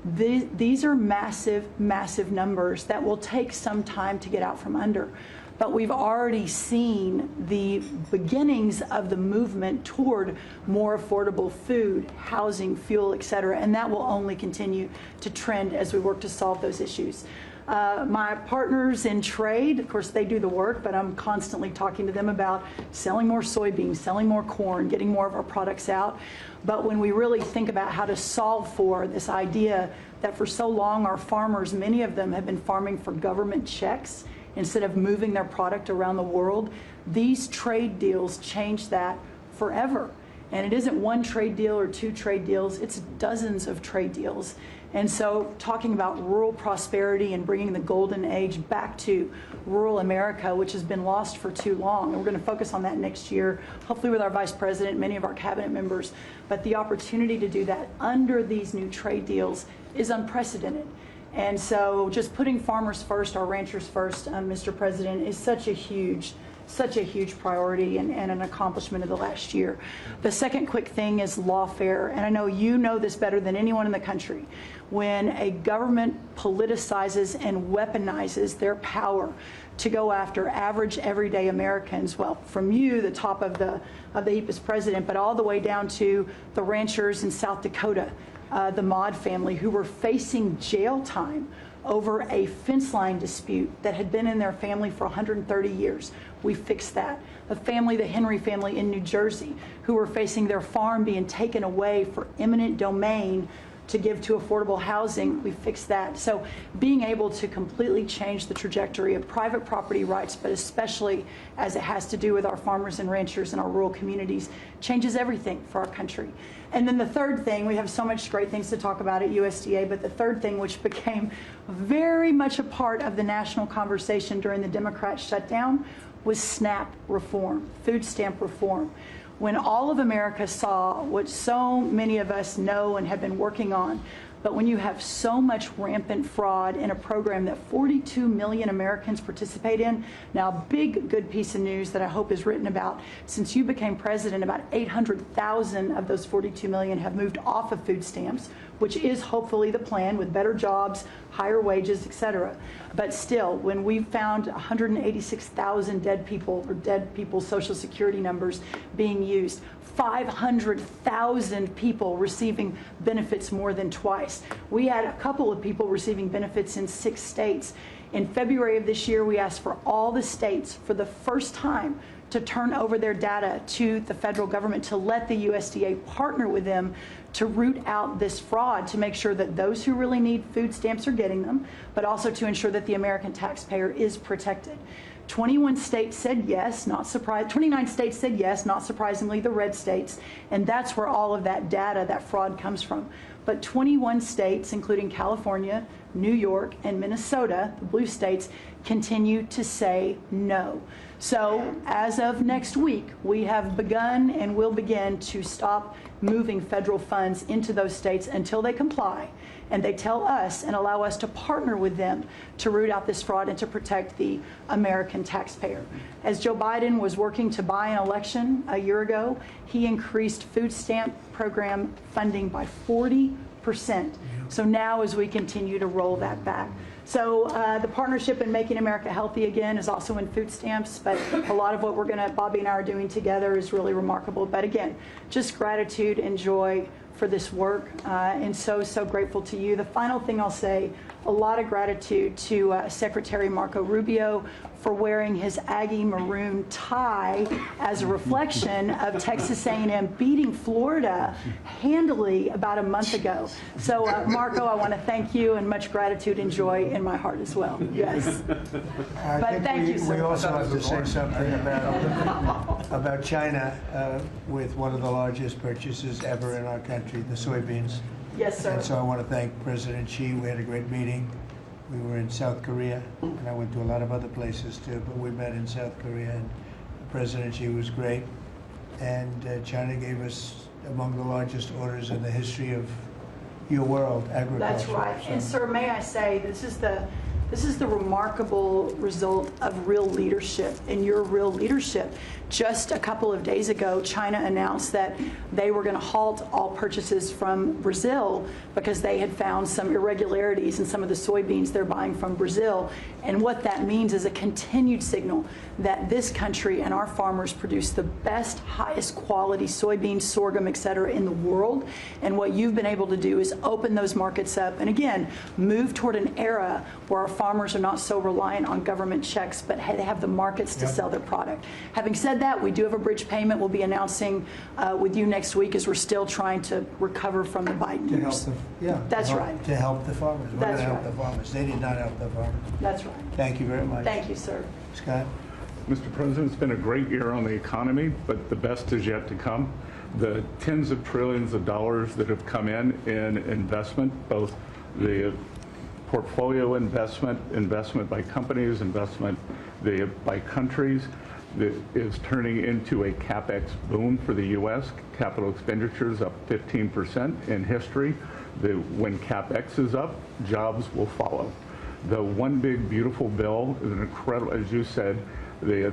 these are massive, massive numbers that will take some time to get out from under. But we've already seen the beginnings of the movement toward more affordable food, housing, fuel, et cetera, and that will only continue to trend as we work to solve those issues. My partners in trade, of course, they do the work, but I'm constantly talking to them about selling more soybeans, selling more corn, getting more of our products out. But when we really think about how to solve for this idea that for so long our farmers, many of them have been farming for government checks instead of moving their product around the world, these trade deals change that forever. And it isn't one trade deal or two trade deals, it's dozens of trade deals. And so talking about rural prosperity and bringing the golden age back to rural America, which has been lost for too long. And we're going to focus on that next year, hopefully with our Vice President, many of our cabinet members. But the opportunity to do that under these new trade deals is unprecedented. And so just putting farmers first, our ranchers first, Mr. President, is such a huge priority and an accomplishment of the last year. The second quick thing is lawfare, and I know you know this better than anyone in the country. When a government politicizes and weaponizes their power to go after average, everyday Americans, well, from you, the top of the EPA's president, but all the way down to the ranchers in South Dakota, the Maud family, who were facing jail time over a fence line dispute that had been in their family for 130 years. We fixed that. The family, the Henry family in New Jersey, who were facing their farm being taken away for eminent domain to give to affordable housing, we fixed that. So being able to completely change the trajectory of private property rights, but especially as it has to do with our farmers and ranchers and our rural communities, changes everything for our country. And then the third thing, we have so much great things to talk about at USDA, but the third thing, which became very much a part of the national conversation during the Democrat shutdown, was SNAP reform, food stamp reform. When all of America saw what so many of us know and have been working on, but when you have so much rampant fraud in a program that 42 million Americans participate in, now big good piece of news that I hope is written about, since you became president, about 800,000 of those 42 million have moved off of food stamps, which is hopefully the plan with better jobs, higher wages, et cetera. But still, when we found 186,000 dead people's Social Security numbers being used, 500,000 people receiving benefits more than twice. We had a couple of people receiving benefits in 6 states. In February of this year, we asked for all the states for the first time to turn over their data to the federal government to let the USDA partner with them to root out this fraud, to make sure that those who really need food stamps are getting them, but also to ensure that the American taxpayer is protected. 21 states said yes, not surprised. 29 states said yes, not surprisingly, the red states, and that's where all of that data, that fraud comes from. But 21 states, including California, New York, and Minnesota, the blue states, continue to say no. So as of next week, we have begun and will begin to stop moving federal funds into those states until they comply and they tell us and allow us to partner with them to root out this fraud and to protect the American taxpayer. As Joe Biden was working to buy an election a year ago, he increased food stamp program funding by 40%. So now as we continue to roll that back. So the partnership in Making America Healthy Again is also in food stamps, but a lot of what Bobby and I are doing together is really remarkable. But again, just gratitude and joy for this work, and so grateful to you. The final thing I'll say, a lot of gratitude to Secretary Marco Rubio for wearing his Aggie maroon tie as a reflection of Texas A&M beating Florida handily about a month ago. So Marco, I want to thank you, and much gratitude and joy in my heart as well. Yes. But thank you so much. We also have to say something about China with one of the largest purchases ever in our country, the soybeans. Yes, sir. And so I want to thank President Xi. We had a great meeting. We were in South Korea, and I went to a lot of other places too, but we met in South Korea, and President Xi was great. And China gave us among the largest orders in the history of your world, agriculture. That's right. So, And sir, may I say, this is the This is the remarkable result of real leadership and your real leadership. Just a couple of days ago, China announced that they were going to halt all purchases from Brazil because they had found some irregularities in some of the soybeans they're buying from Brazil. And what that means is a continued signal that this country and our farmers produce the best, highest quality soybeans, sorghum, et cetera, in the world. And what you've been able to do is open those markets up and, again, move toward an era where our farmers are not so reliant on government checks, but they have the markets to sell their product. Having said that, we do have a bridge payment we'll be announcing with you next week as we're still trying to recover from the Biden To help years. That's right. right. To help the farmers. We're going to help the farmers. They did not help the farmers. That's right. Thank you very much. Thank you, sir. Scott? Mr. President, it's been a great year on the economy, but the best is yet to come. The tens of trillions of dollars that have come in investment, both the portfolio investment by companies, investment by countries, that is turning into a CapEx boom for the U.S. Capital expenditures up 15% in history. When CapEx is up, jobs will follow. The One Big Beautiful Bill is an incredible, as you said,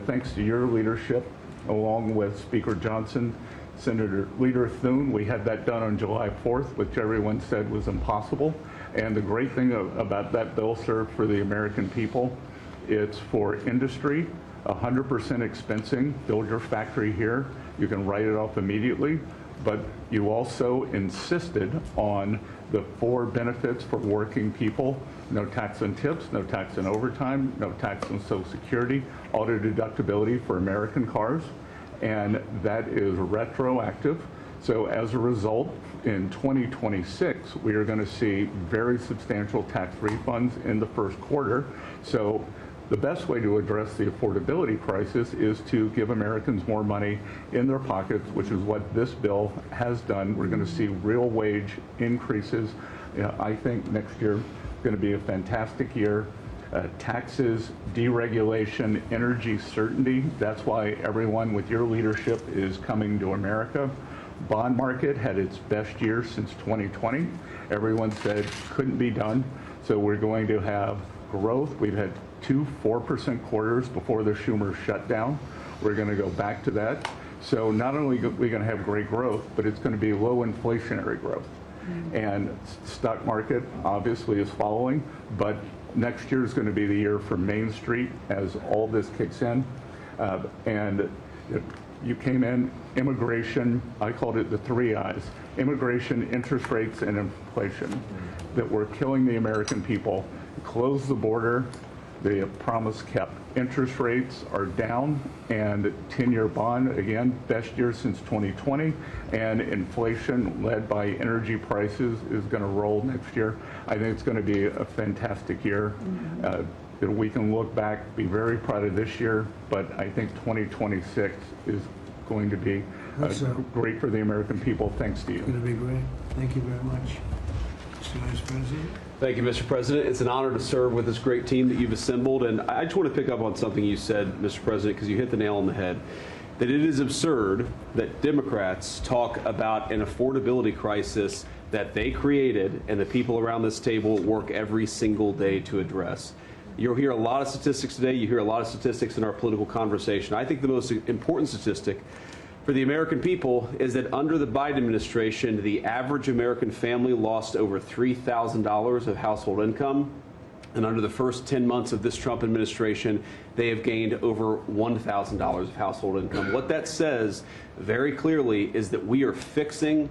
thanks to your leadership, along with Speaker Johnson, Senator Leader Thune, we had that done on July 4th, which everyone said was impossible. And the great thing about that bill, sir, for the American people, it's for industry, 100% expensing, build your factory here, you can write it off immediately, but you also insisted on the 4 benefits for working people: no tax on tips, no tax on overtime, no tax on Social Security, auto deductibility for American cars, and that is retroactive. So as a result, in 2026, we are going to see very substantial tax refunds in the first quarter. So the best way to address the affordability crisis is to give Americans more money in their pockets, which is what this bill has done. We're going to see real wage increases. I think next year is going to be a fantastic year. Taxes, deregulation, energy certainty. That's why everyone with your leadership is coming to America. Bond market had its best year since 2020. Everyone said couldn't be done. So we're going to have growth. We've had 2 4% quarters before the Schumer shutdown. We're going to go back to that. So not only are we going to have great growth, but it's going to be low inflationary growth. And stock market obviously is following, but next year is going to be the year for Main Street as all this kicks in. And you came in, immigration, I called it the 3 I's: immigration, interest rates, and inflation, that were killing the American people. Close the border, the promise kept. Interest rates are down, and 10-year bond, again, best year since 2020, and inflation led by energy prices is going to roll next year. I think it's going to be a fantastic year. We can look back, be very proud of this year, but I think 2026 is going to be great for the American people, thanks to you. It's going to be great. Thank you very much. Mr. Vice President. Thank you, Mr. President. It's an honor to serve with this great team that you've assembled. And I just want to pick up on something you said, Mr. President, because you hit the nail on the head, that it is absurd that Democrats talk about an affordability crisis that they created and the people around this table work every single day to address. You'll hear a lot of statistics today. You hear a lot of statistics in our political conversation. I think the most important statistic for the American people is that under the Biden administration, the average American family lost over $3,000 of household income. And under the first 10 months of this Trump administration, they have gained over $1,000 of household income. What that says very clearly is that we are fixing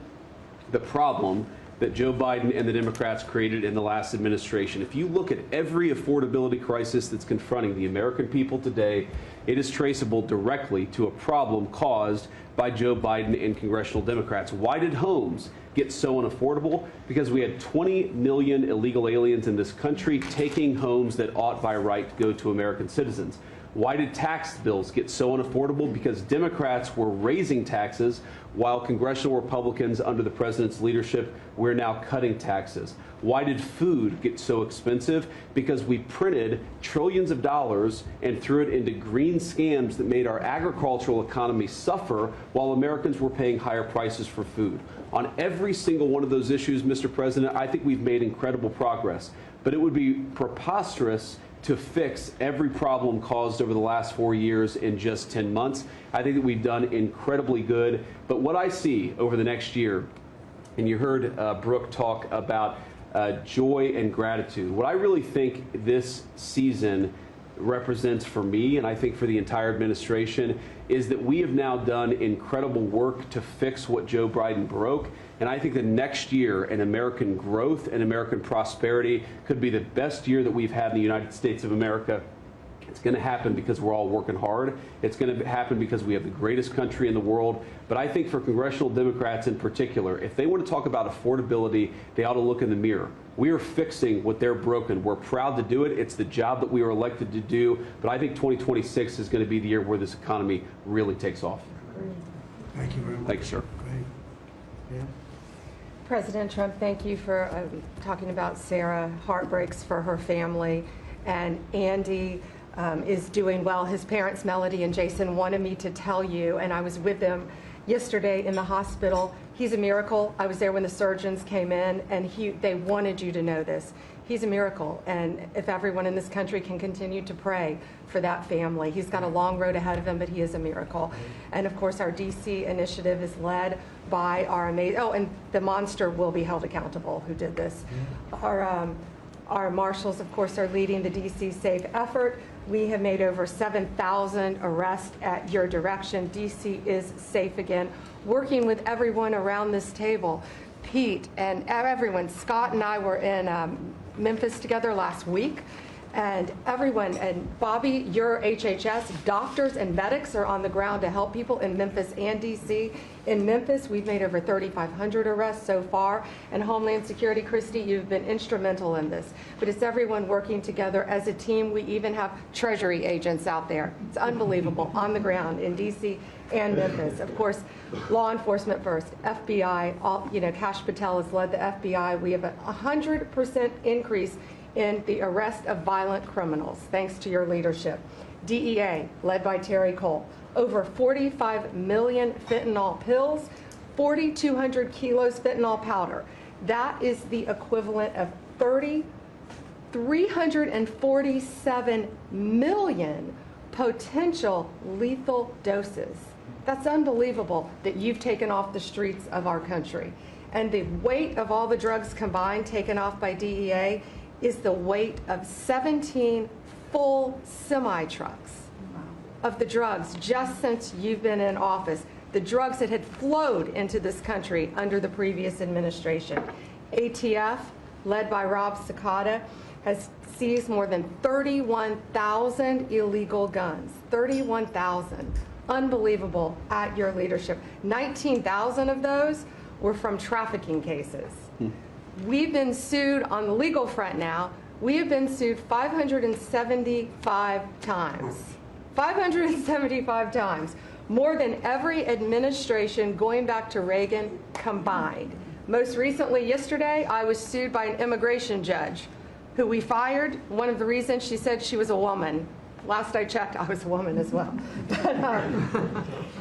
the problem that Joe Biden and the Democrats created in the last administration. If you look at every affordability crisis that's confronting the American people today, it is traceable directly to a problem caused by Joe Biden and congressional Democrats. Why did homes get so unaffordable? Because we had 20 million illegal aliens in this country taking homes that ought by right to go to American citizens. Why did tax bills get so unaffordable? Because Democrats were raising taxes while congressional Republicans under the president's leadership, we're now cutting taxes. Why did food get so expensive? Because we printed trillions of dollars and threw it into green scams that made our agricultural economy suffer while Americans were paying higher prices for food. On every single one of those issues, Mr. President, I think we've made incredible progress. But it would be preposterous to fix every problem caused over the last 4 years in just 10 months. I think that we've done incredibly good. But what I see over the next year, and you heard Brooke talk about joy and gratitude. What I really think this season represents for me, and I think for the entire administration, is that we have now done incredible work to fix what Joe Biden broke. And I think the next year in American growth and American prosperity could be the best year that we've had in the United States of America. It's going to happen because we're all working hard. It's going to happen because we have the greatest country in the world. But I think for congressional Democrats in particular, if they want to talk about affordability, they ought to look in the mirror. We are fixing what they're broken. We're proud to do it. It's the job that we were elected to do. But I think 2026 is going to be the year where this economy really takes off. Thank you very much. Thank you, sir. Great. Yeah. President Trump, thank you for talking about Sarah. Heartbreaks for her family. And Andy is doing well. His parents, Melody and Jason, wanted me to tell you, and I was with them yesterday in the hospital. He's a miracle. I was there when the surgeons came in, and they wanted you to know this. He's a miracle, and if everyone in this country can continue to pray for that family. He's got a long road ahead of him, but he is a miracle. And of course, our DC initiative is led by our amazing, and the monster will be held accountable who did this. Our marshals, of course, are leading the DC Safe effort. We have made over 7,000 arrests at your direction. DC is safe again. Working with everyone around this table, Pete and everyone. Scott and I were in Memphis together last week, and everyone, and Bobby, your HHS, doctors and medics are on the ground to help people in Memphis and DC. In Memphis, we've made over 3,500 arrests so far, and Homeland Security, Christy, you've been instrumental in this. But it's everyone working together as a team. We even have Treasury agents out there. It's unbelievable, on the ground in DC and Memphis. Of course, law enforcement first, FBI, Kash Patel has led the FBI. We have a 100% increase in the arrest of violent criminals, thanks to your leadership. DEA, led by Terry Cole, over 45 million fentanyl pills, 4,200 kilos fentanyl powder. That is the equivalent of 347 million potential lethal doses. That's unbelievable that you've taken off the streets of our country. And the weight of all the drugs combined taken off by DEA is the weight of 17 full semi-trucks of the drugs just since you've been in office. The drugs that had flowed into this country under the previous administration. ATF, led by Rob Sakata, has seized more than 31,000 illegal guns. 31,000. Unbelievable at your leadership. 19,000 of those were from trafficking cases. We've been sued on the legal front now. We have been sued 575 times. 575 times. More than every administration going back to Reagan combined. Most recently, yesterday, I was sued by an immigration judge who we fired. One of the reasons, she said she was a woman. Last I checked, I was a woman as well.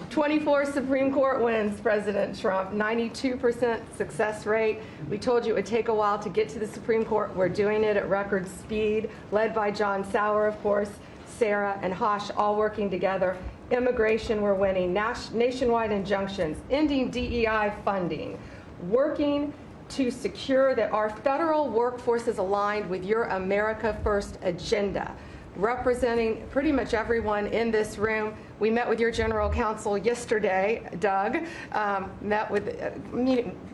24 Supreme Court wins, President Trump, 92% success rate. We told you it would take a while to get to the Supreme Court. We're doing it at record speed, led by John Sauer, of course, Sarah and Hosh, all working together. Immigration, we're winning. Nationwide injunctions, ending DEI funding, working to secure that our federal workforce is aligned with your America First agenda. Representing pretty much everyone in this room. We met with your general counsel yesterday, Doug,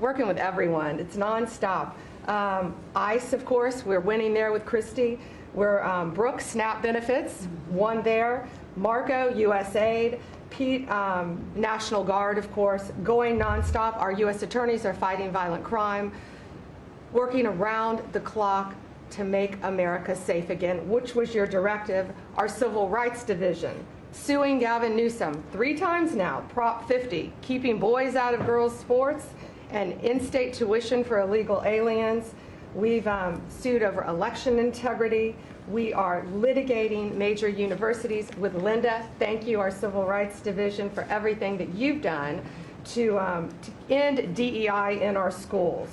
working with everyone. It's nonstop. ICE, of course, we're winning there with Christy. We're Brooke, SNAP benefits, won there. Marco, USAID. Pete, National Guard, of course, going nonstop. Our U.S. attorneys are fighting violent crime, working around the clock to make America safe again, which was your directive, our Civil Rights Division, suing Gavin Newsom 3 times now, Prop 50, keeping boys out of girls' sports, and in-state tuition for illegal aliens. We've sued over election integrity. We are litigating major universities with Linda. Thank you, our Civil Rights Division, for everything that you've done to end DEI in our schools.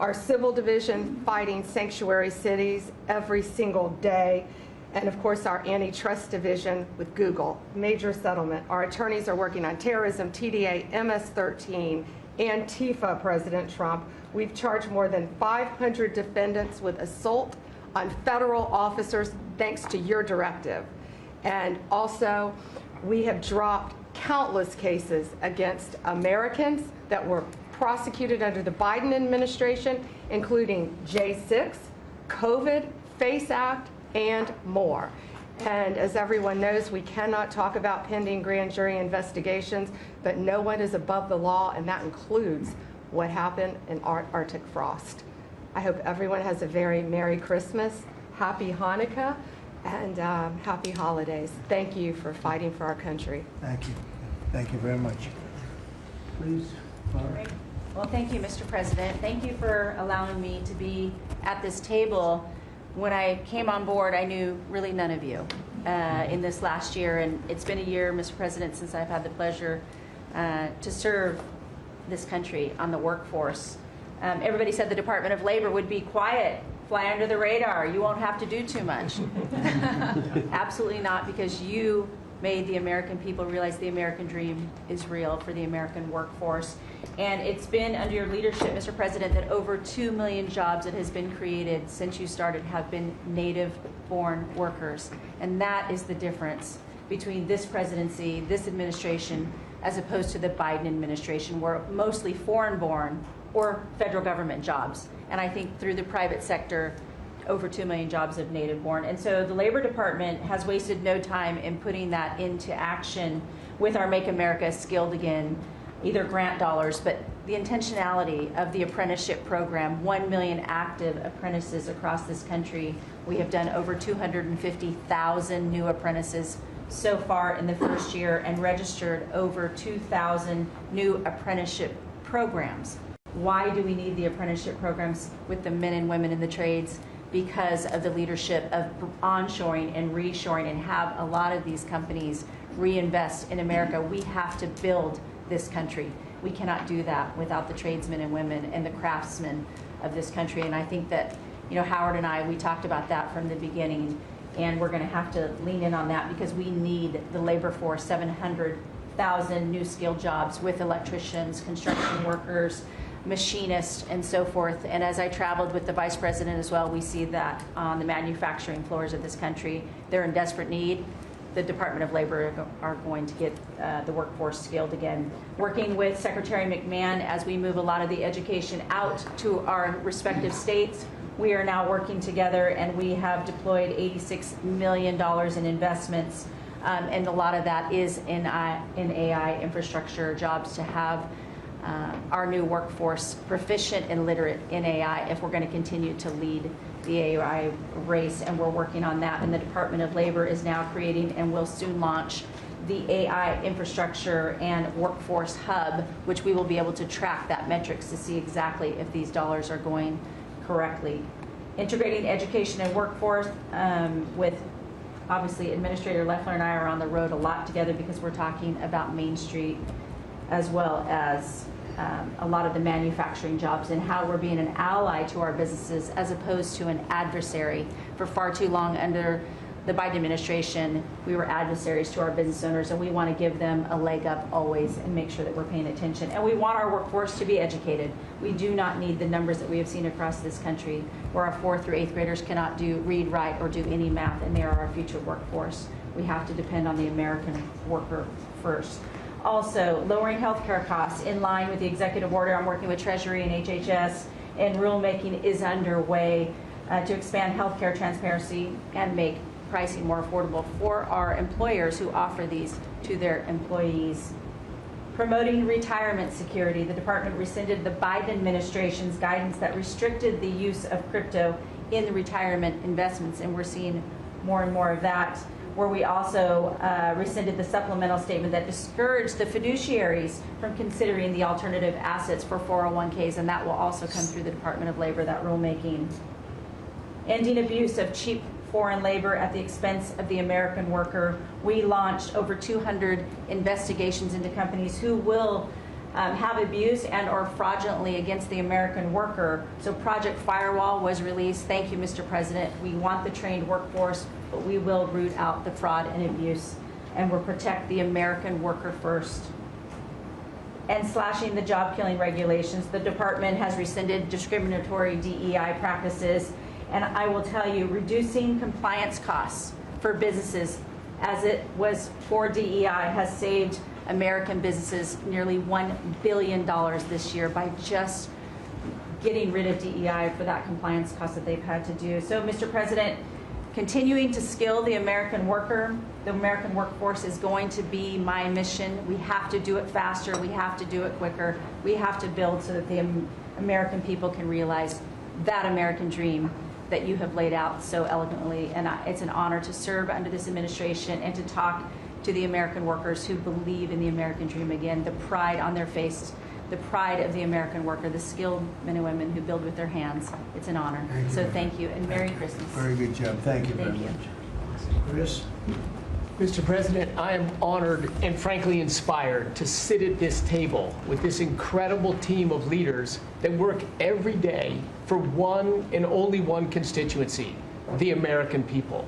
Our Civil Division fighting sanctuary cities every single day. And of course, our Antitrust Division with Google, major settlement. Our attorneys are working on terrorism, TDA, MS-13, Antifa, President Trump. We've charged more than 500 defendants with assault on federal officers thanks to your directive. And also, we have dropped countless cases against Americans that were prosecuted under the Biden administration, including J6, COVID, FACE Act, and more. And as everyone knows, we cannot talk about pending grand jury investigations, but no one is above the law, and that includes what happened in Arctic frost. I hope everyone has a very Merry Christmas, Happy Hanukkah, and Happy Holidays. Thank you for fighting for our country. Thank you. Thank you very much. Please. Great. Well, thank you, Mr. President. Thank you for allowing me to be at this table. When I came on board, I knew really none of you in this last year, and it's been a year, Mr. President, since I've had the pleasure to serve this country on the workforce. Everybody said the Department of Labor would be quiet, fly under the radar, you won't have to do too much. Absolutely not, because you made the American people realize the American dream is real for the American workforce. And it's been under your leadership, Mr. President, that over 2 million jobs that has been created since you started have been native-born workers. And that is the difference between this presidency, this administration, as opposed to the Biden administration, where mostly foreign-born or federal government jobs. And I think through the private sector, over 2 million jobs of native-born. And so the Labor Department has wasted no time in putting that into action with our Make America Skilled Again, either grant dollars, but the intentionality of the apprenticeship program, 1 million active apprentices across this country. We have done over 250,000 new apprentices so far in the first year and registered over 2,000 new apprenticeship programs. Why do we need the apprenticeship programs with the men and women in the trades? Because of the leadership of onshoring and reshoring, and have a lot of these companies reinvest in America. We have to build this country. We cannot do that without the tradesmen and women and the craftsmen of this country. And I think that, you know, Howard and I, we talked about that from the beginning, and we're going to have to lean in on that because we need the labor force, 700,000 new skilled jobs with electricians, construction workers, machinists, and so forth. And as I traveled with the Vice President as well, we see that on the manufacturing floors of this country, they're in desperate need. The Department of Labor are going to get the workforce skilled again. Working with Secretary McMahon as we move a lot of the education out to our respective states, we are now working together, and we have deployed $86 million in investments, and a lot of that is in AI infrastructure jobs to have our new workforce proficient and literate in AI if we're going to continue to lead the AI race, and we're working on that. And the Department of Labor is now creating and will soon launch the AI infrastructure and workforce hub, which we will be able to track that metrics to see exactly if these dollars are going correctly. Integrating education and workforce with, obviously, Administrator Loeffler and I are on the road a lot together because we're talking about Main Street as well as a lot of the manufacturing jobs, and how we're being an ally to our businesses as opposed to an adversary. For far too long under the Biden administration, we were adversaries to our business owners, and we want to give them a leg up always and make sure that we're paying attention. And we want our workforce to be educated. We do not need the numbers that we have seen across this country where our 4th through 8th graders cannot do read, write, or do any math, and they are our future workforce. We have to depend on the American worker first. Also, lowering healthcare costs in line with the executive order. I'm working with Treasury and HHS, and rulemaking is underway to expand healthcare transparency and make pricing more affordable for our employers who offer these to their employees. Promoting retirement security. The department rescinded the Biden administration's guidance that restricted the use of crypto in the retirement investments, and we're seeing more and more of that, where we also rescinded the supplemental statement that discouraged the fiduciaries from considering the alternative assets for 401ks, and that will also come through the Department of Labor, that rulemaking. Ending abuse of cheap foreign labor at the expense of the American worker. We launched over 200 investigations into companies who will have abuse and or fraudulently against the American worker. So Project Firewall was released. Thank you, Mr. President. We want the trained workforce, but we will root out the fraud and abuse, and we'll protect the American worker first. And slashing the job-killing regulations. The department has rescinded discriminatory DEI practices, and I will tell you, reducing compliance costs for businesses, as it was for DEI, has saved American businesses nearly $1 billion this year by just getting rid of DEI for that compliance cost that they've had to do. So, Mr. President, continuing to skill the American worker, the American workforce is going to be my mission. We have to do it faster. We have to do it quicker. We have to build so that the American people can realize that American dream that you have laid out so eloquently. And it's an honor to serve under this administration and to talk to the American workers who believe in the American dream again, the pride on their face, the pride of the American worker, the skilled men and women who build with their hands. It's an honor. So thank you, and Merry Christmas. Very good job. Thank you very Thank you. much. Chris? Mr. President, I am honored and frankly inspired to sit at this table with this incredible team of leaders that work every day for one and only one constituency, the American people.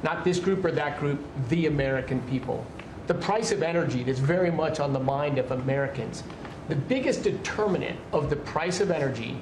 Not this group or that group, the American people. The price of energy that's very much on the mind of Americans. The biggest determinant of the price of energy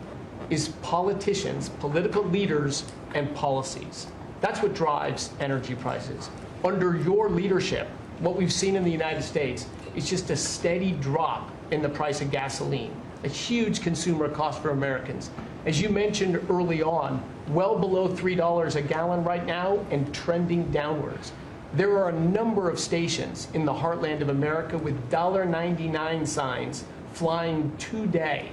is politicians, political leaders, and policies. That's what drives energy prices. Under your leadership, what we've seen in the United States is just a steady drop in the price of gasoline, a huge consumer cost for Americans. As you mentioned early on, well below $3 a gallon right now and trending downwards. There are a number of stations in the heartland of America with $1.99 signs flying today.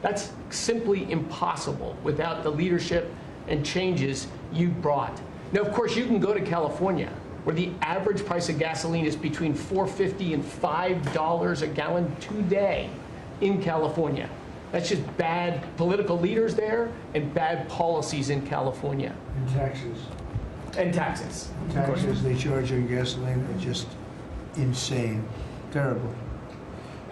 That's simply impossible without the leadership and changes you've brought. Now, of course, you can go to California, where the average price of gasoline is between $4.50 and $5 a gallon today in California. That's just bad political leaders there and bad policies in California. And taxes. And taxes. Taxes they charge on gasoline are just insane. Terrible.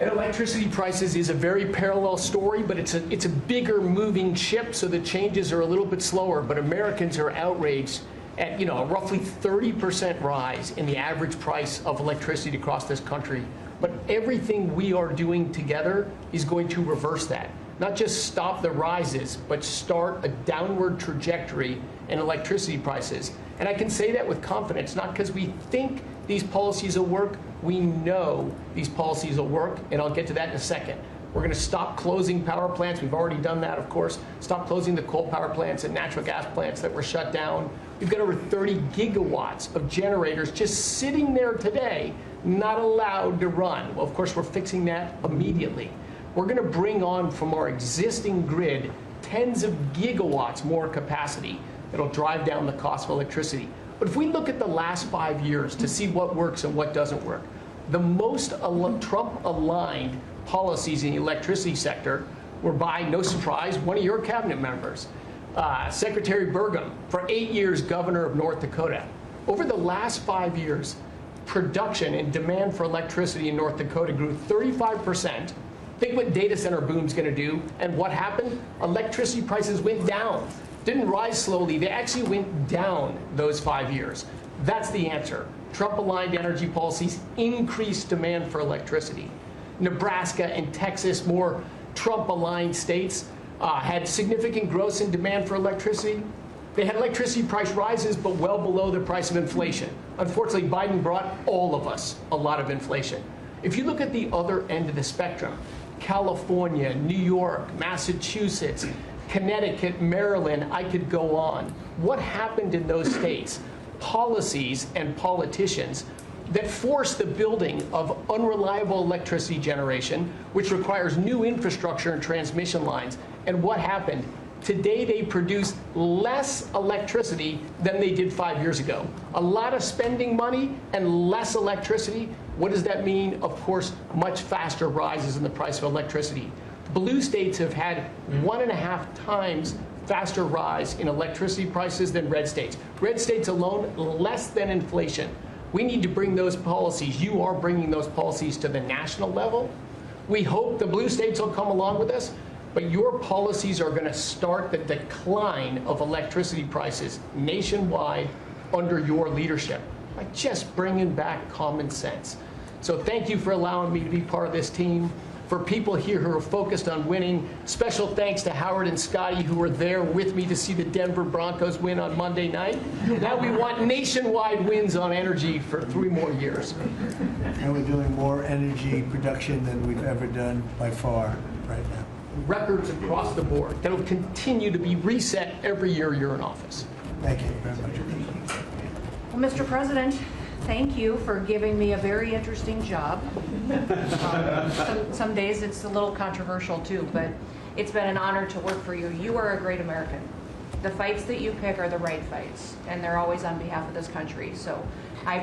And electricity prices is a very parallel story, but it's a bigger moving ship, so the changes are a little bit slower. But Americans are outraged at a roughly 30% rise in the average price of electricity across this country. But everything we are doing together is going to reverse that. Not just stop the rises, but start a downward trajectory in electricity prices. And I can say that with confidence, not because we think these policies will work. We know these policies will work, and I'll get to that in a second. We're going to stop closing power plants. We've already done that, of course. Stop closing the coal power plants and natural gas plants that were shut down. We've got over 30 gigawatts of generators just sitting there today, not allowed to run. Well, of course, we're fixing that immediately. We're going to bring on from our existing grid tens of gigawatts more capacity that'll drive down the cost of electricity. But if we look at the last 5 years to see what works and what doesn't work, the most Trump-aligned policies in the electricity sector were by, no surprise, one of your cabinet members, Secretary Burgum, for 8 years governor of North Dakota. Over the last 5 years, production and demand for electricity in North Dakota grew 35%. Think what data center boom's going to do. And what happened? Electricity prices went down. Didn't rise slowly. They actually went down those 5 years. That's the answer. Trump-aligned energy policies increased demand for electricity. Nebraska and Texas, more Trump-aligned states, had significant growth in demand for electricity. They had electricity price rises, but well below the price of inflation. Unfortunately, Biden brought all of us a lot of inflation. If you look at the other end of the spectrum, California, New York, Massachusetts, Connecticut, Maryland, I could go on. What happened in those states? Policies and politicians that force the building of unreliable electricity generation, which requires new infrastructure and transmission lines. And what happened? Today, they produce less electricity than they did 5 years ago. A lot of spending money and less electricity. What does that mean? Of course, much faster rises in the price of electricity. Blue states have had 1.5 times faster rise in electricity prices than red states. Red states alone, less than inflation. We need to bring those policies. You are bringing those policies to the national level. We hope the blue states will come along with us. But your policies are going to start the decline of electricity prices nationwide under your leadership by just bringing back common sense. So thank you for allowing me to be part of this team. For people here who are focused on winning, special thanks to Howard and Scotty who were there with me to see the Denver Broncos win on Monday night. Now we want nationwide wins on energy for 3 more years. And we're doing more energy production than we've ever done by far right now. Records across the board that will continue to be reset every year you're in office. Thank you very much. Well, Mr. President, thank you for giving me a very interesting job. Some days it's a little controversial too, but it's been an honor to work for you. You are a great American. The fights that you pick are the right fights, and they're always on behalf of this country. So I